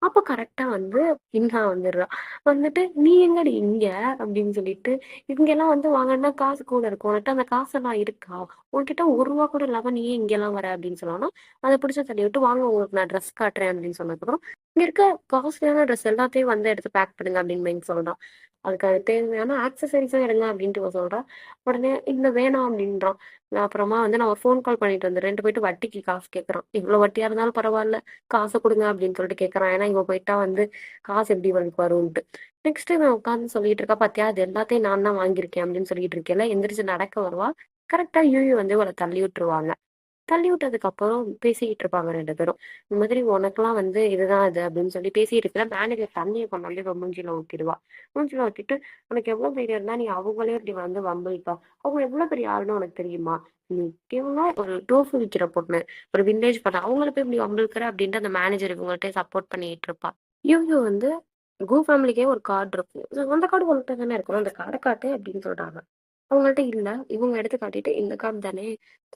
அப்ப கரெக்ட்டா வந்து இன்ஹா வந்துர்றா. வந்துட்டு, "நீ எங்கடி இங்க?" அப்படின்னு சொல்லிட்டு, "இங்கலாம் வந்து வாங்கணும்னா காசு கூட இருக்கும். உன்கிட்ட அந்த காசெல்லாம் இருக்கா? உன்கிட்ட ரூ. 1 கூட இல்லாம நீ ஏன் இங்கலாம் வர?" அப்படின்னு சொன்னோனே, அத பிடிச்சு தள்ளிவிட்டு, "வாங்க உங்களுக்கு நான் ட்ரெஸ் காட்டுறேன்" அப்படின்னு சொன்னதுக்கப்புறம், "இங்க இருக்க காஸ்ட்லியான ட்ரெஸ் எல்லாத்தையும் வந்து எடுத்து பேக் பண்ணுங்க" அப்படின்னு சொல்றான். அதுக்கு அது தேவையான ஆக்சஸரீஸும் எடுங்க அப்படின்ட்டு இவ சொல்றா. உடனே, "இல்ல வேணாம்" அப்படின்றான். அப்புறமா வந்து நான் ஒரு ஃபோன் கால் பண்ணிட்டு வந்துடுறேன்ட்டு போயிட்டு வட்டிக்கு காசு கேட்கறான். "இவ்ளோ வட்டியா இருந்தாலும் பரவால்ல. காச குடுங்க" அப்படின்னு சொல்லிட்டு கேட்கறான். ஏன்னா இவன் போயிட்டா வந்து காசு எப்படி இவனுக்கு வரும்ன்ட்டு. நெக்ஸ்ட் இவன் உட்கார்ந்து சொல்லிட்டு இருக்கா, "பாத்தியா அது எல்லாத்தையும் நான் தான் வாங்கியிருக்கேன்" அப்படின்னு சொல்லிட்டு இருக்கையில, எந்திரிச்சு நடக்க வருவா. கரெக்ட்டா யூயு வந்து இவள தள்ளி விட்டுருவாங்க. தள்ளி விட்டதுக்கு அப்புறம் பேசிக்கிட்டு இருப்பாங்க 2 பேரும். இந்த மாதிரி "உனக்கெல்லாம் வந்து இதுதான் இது" அப்படின்னு சொல்லி பேசிட்டு இருக்கல, மேனேஜர் தண்ணிய கொண்டாந்து இவ மூஞ்சில ஊத்திடுவா. மூஞ்சில ஊத்திட்டு, "உனக்கு எவ்வளவு தைரியம் இருந்தா நீ அவங்களே இப்படி வந்து வம்பிழுப்ப? அவங்க எவ்வளவு பெரிய ஆளுன்னு உனக்கு தெரியுமா? நீ கேவலம் ஒரு டோஃபு விக்கிற பொண்ணு. ஒரு வில்லேஜ் பொண்ணு. அவங்கள போய் இப்படி வம்பிழுக்கிற" அப்படின்ட்டு அந்த மேனேஜர் இவங்கள்ட்ட சப்போர்ட் பண்ணிட்டு இருப்பா. இவங்க வந்து கு ஃபேமிலிக்கே ஒரு கார்டு இருக்கும். "அந்த கார்டு உன்கிட்ட தானே இருக்கணும். அந்த கார்ட காட்டு" அப்படின்னு சொல்றாங்க. அவங்கள்ட்ட இல்ல. இவங்க எடுத்து காட்டிட்டு, "இந்த கார்டு தானே?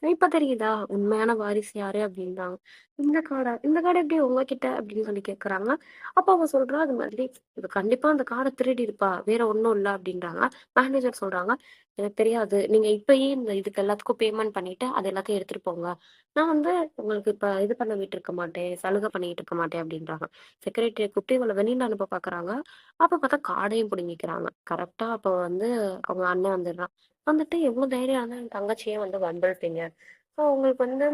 இப்ப தெரியுதா? உண்மையான வாரிசு யாரு?" அப்படின்றாங்க. "இந்த கார்டா? இந்த கார்டு எப்படி உங்ககிட்ட?" அப்படின்னு சொல்லி கேட்கறாங்க. அப்ப அவ சொல்றா, "அது மாதிரி இவ கண்டிப்பா அந்த கார்ட திருடியிருப்பா. வேற ஒண்ணும் இல்ல" அப்படின்றாங்க. மேனேஜர் சொல்றாங்க, "எனக்கு தெரியாது. நீங்க இப்பயே இந்த இதுக்கு எல்லாத்துக்கும் பேமெண்ட் பண்ணிட்டு, அது எல்லாத்தையும் எடுத்துட்டு போங்க. நான் வந்து உங்களுக்கு இப்ப இது பண்ண விட்டுருக்க மாட்டேன். சலுகை பண்ணிட்டு இருக்க மாட்டேன்" அப்படின்றாங்க. செக்ரட்டரிய கூப்பிட்டு இவள வெளியில அனுப்ப பாக்குறாங்க. அப்ப பார்த்தா கார்டையும் புடுங்கிக்கிறாங்க. கரெக்ட்டா அப்ப வந்து அவங்க அண்ணன் வந்துடுறான். வந்துட்டு எவ்ளோ தைரியம் இருந்தா என் தங்கச்சியே வந்து வம்பிழுப்பீங்க. உங்களுக்கு வந்து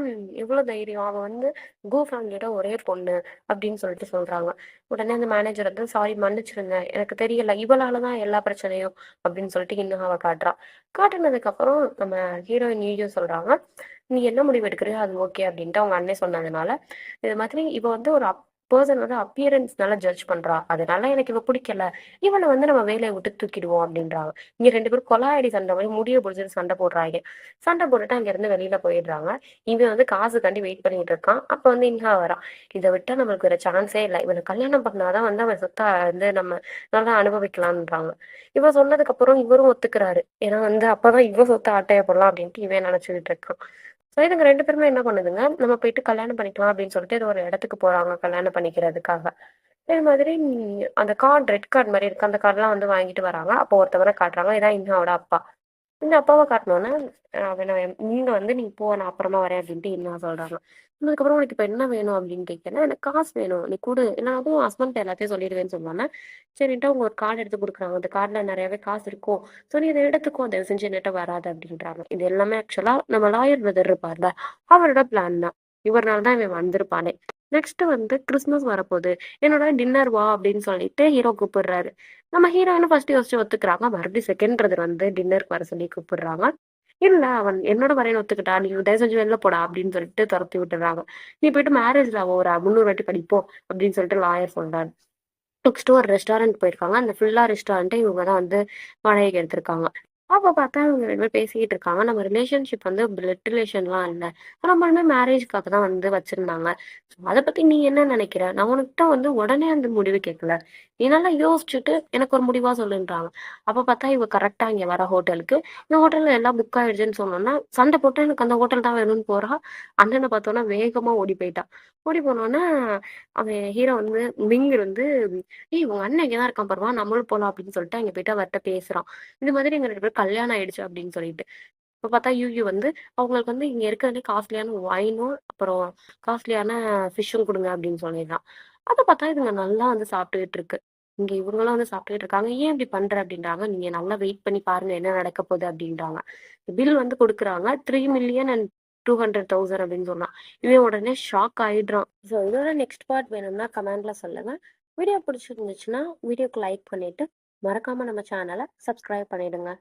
எவ்ளோ தைரியம்? அவ வந்து கோ ஃபேமிலியோட ஒரே பொண்ணு அப்படின்னு சொல்லிட்டு சொல்றாங்க. உடனே அந்த மேனேஜர் வந்து சாரி மன்னிச்சிடுங்க. எனக்கு தெரியல. இவளால தான் எல்லா பிரச்சனையும் அப்படின்னு சொல்லிட்டு இன்னும் அவ காட்டுறா. காட்டுனதுக்கு அப்புறம் நம்ம ஹீரோயின் சொல்றாங்க. நீ என்ன முடிவு எடுக்கிறியோ அது ஓகே அப்படின்ட்டு அவங்க அண்ணன் சொன்னதுனால, இது மாதிரி இவ வந்து ஒரு பெர்சன் வந்து அப்பியரன்ஸ்னால ஜட்ஜ் பண்றா. அதனால எனக்கு இவ பிடிக்கல. இவள வந்து நம்ம வேலைய விட்டு தூக்கிடுவோம் அப்படின்றாங்க. இங்க 2 பேரும் கொலாயடி சண்டை மாரி முடிய புடிச்சுட்டு சண்டை போடுறாய்ங்க. சண்டை போட்டுட்டு அங்கருந்து வெளியில போயிடுறாங்க. இவன் வந்து காசுக்காண்டி வெயிட் பண்ணிட்டு இருக்கான். அப்ப வந்து இன்ஹா வரா. இத விட்டா நம்மளுக்கு வேற சான்ஸே இல்ல. இவன கல்யாணம் பண்ணா தான் வந்து அவன் சொத்த வந்து நம்ம நல்லா அனுபவிக்கலான்றாங்க. இவ சொன்னதுக்கு அப்புறம் இவரும் ஒத்துக்கிறாரு. ஏன்னா வந்து அப்பதான் இவ சொத்த ஆட்டைய போடலாம் அப்படின்ட்டு இவன் நினைச்சுக்கிட்டு இருக்கான். ஸோ இதுங்க 2 பேருமே என்ன பண்ணுதுங்க, நம்ம போயிட்டு கல்யாணம் பண்ணிக்கலாம் அப்படின்னு சொல்லிட்டு ஏதோ ஒரு இடத்துக்கு போறாங்க கல்யாணம் பண்ணிக்கிறதுக்காக. இது மாதிரி அந்த கார்ட் ரெட் கார்ட் மாரி இருக்கு. அந்த கார்ட்லாம் வந்து வாங்கிட்டு வராங்க. அப்போ ஒருத்தவர காட்டுறாங்க. இதான் இன்னாவோட அப்பா. இந்த அப்பாவ காட்டுனோனே, அவன "நீங்க வந்து நீ போ நான் அப்புறமா வரேன்" அப்படின்ட்டு இன்னா சொல்றாங்க. அதுக்கப்புறம் "உனக்கு இப்ப என்ன வேணும்?" அப்படின்னு கேட்கிறேன். "எனக்கு காசு வேணும். நீ குடு." நான் அதுவும் ஹஸ்பண்ட்ட எல்லாத்தையும் சொல்லிடுவேன்னு சொன்னோனே, சரின்ட்டு அவங்க ஒரு கார்ட் எடுத்து குடுக்குறாங்க. அந்த கார்ட்ல நெறையவே காசு இருக்கும். "ஸோ நீ இத எடுத்துக்கோ. தயவு செஞ்சு என்னட்ட வராத" அப்படின்றாங்க. இது எல்லாமே ஆக்சுவலா நம்ம லாயர் பிரதர் இருப்பார்ல, அவரோட பிளான் தான். இவர்னால தான் இவன் வந்திருப்பானே. நெக்ஸ்ட் வந்து கிறிஸ்மஸ் வரப்போது. என்னோட டின்னர் வா அப்படின்னு சொல்லிட்டு ஹீரோ கூப்பிடுறாரு. நம்ம ஹீரோயினும் ஃபர்ஸ்ட் யோசிச்சு ஒத்துக்குறாங்க. மறுபடியும் செகண்ட் பிரதர் வந்து டின்னருக்கு வர சொல்லி கூப்பிடுறாங்க. இல்ல அவன் என்னோட வரேன்னு ஒத்துக்கிட்டா. "நீ தயவு செஞ்சு வெளில போடா" அப்படின்னு சொல்லிட்டு தொரத்தி விட்டுர்றாங்க. "நீ போயிட்டு மேரேஜ்ல ஒரு 300 வாட்டி படிப்போ" அப்படின்னு சொல்லிட்டு லாயர் சொல்றாரு. நெக்ஸ்ட் ஒரு ரெஸ்டாரண்ட் போயிருக்காங்க. அந்த ஃபுல்லா ரெஸ்டாரண்ட்ட இவங்க தான் வந்து வாடகைக்கு எடுத்திருக்காங்க. அப்ப பார்த்தா இவங்க 2 பேரும் பேசிக்கிட்டு இருக்காங்க. நம்ம ரிலேஷன்ஷிப் வந்து பிளட் ரிலேஷன்லாம் இல்ல. நம்மளுமே மேரேஜ்க்காக தான் வந்து வச்சிருந்தாங்க. அத பத்தி நீ என்ன நினைக்கிற? நான் உன்கிட்ட வந்து உடனே அந்த முடிவு கேட்கல. நீ நல்லா யோசிச்சுட்டு எனக்கு ஒரு முடிவா சொல்லுன்றாங்க. அப்ப பார்த்தா இவ கரெக்ட்டா இங்க வரா ஹோட்டலுக்கு. இந்த ஹோட்டல்ல எல்லாம் புக் ஆயிடுச்சுன்னு சொன்னோனே, சண்டை போட்டு எனக்கு அந்த ஹோட்டல் தான் வேணும்னு போறா. அண்ணன பார்த்தோனே வேகமா ஓடி போயிட்டா. ஓடி போனோனே அவன் ஹீரோ வந்து மிங் வந்து "ஏய் உங்க அண்ணன் இங்க தான் இருக்கான் பாரு, வா நம்மளும் போலாம்" அப்படின்னு சொல்லிட்டு அங்க போயிட்டு அவர்ட்ட பேசுறான். இந்த மாதிரி எங்க 2 பேரும் கல்யாணம் ஆயிடுச்சு அப்படின்னு சொல்லிட்டு. இப்போ பார்த்தா யூகி வந்து அவங்களுக்கு வந்து இங்க இருக்கிறதுலே காஸ்ட்லியான ஒயினும், அப்புறம் காஸ்ட்லியான ஃபிஷ்ஷும் குடுங்க அப்படின்னு சொல்லிர்றான். அத பார்த்தா இதுங்க நல்லா வந்து சாப்பிட்டுக்கிட்டு இருக்கு. இங்க இவங்களும் வந்து சாப்பிட்டுக்கிட்டு இருக்காங்க. "ஏன் இப்படி பண்ற?" அப்படின்றாங்க. "நீங்க நல்லா வெயிட் பண்ணி பாருங்க என்ன நடக்க போகுது" அப்படின்றாங்க. பில் வந்து குடுக்குறாங்க. 3,200,000 அப்படின்னு சொன்னான். இவன் உடனே ஷாக் ஆயிடுறான். ஸோ இதோட நெக்ஸ்ட் பார்ட் வேணும்னா கமெண்ட்ல சொல்லுங்க. வீடியோ பிடிச்சிருந்துச்சுன்னா வீடியோக்கு லைக் பண்ணிட்டு, மறக்காம நம்ம சேனல சப்ஸ்கிரைப் பண்ணிடுங்க.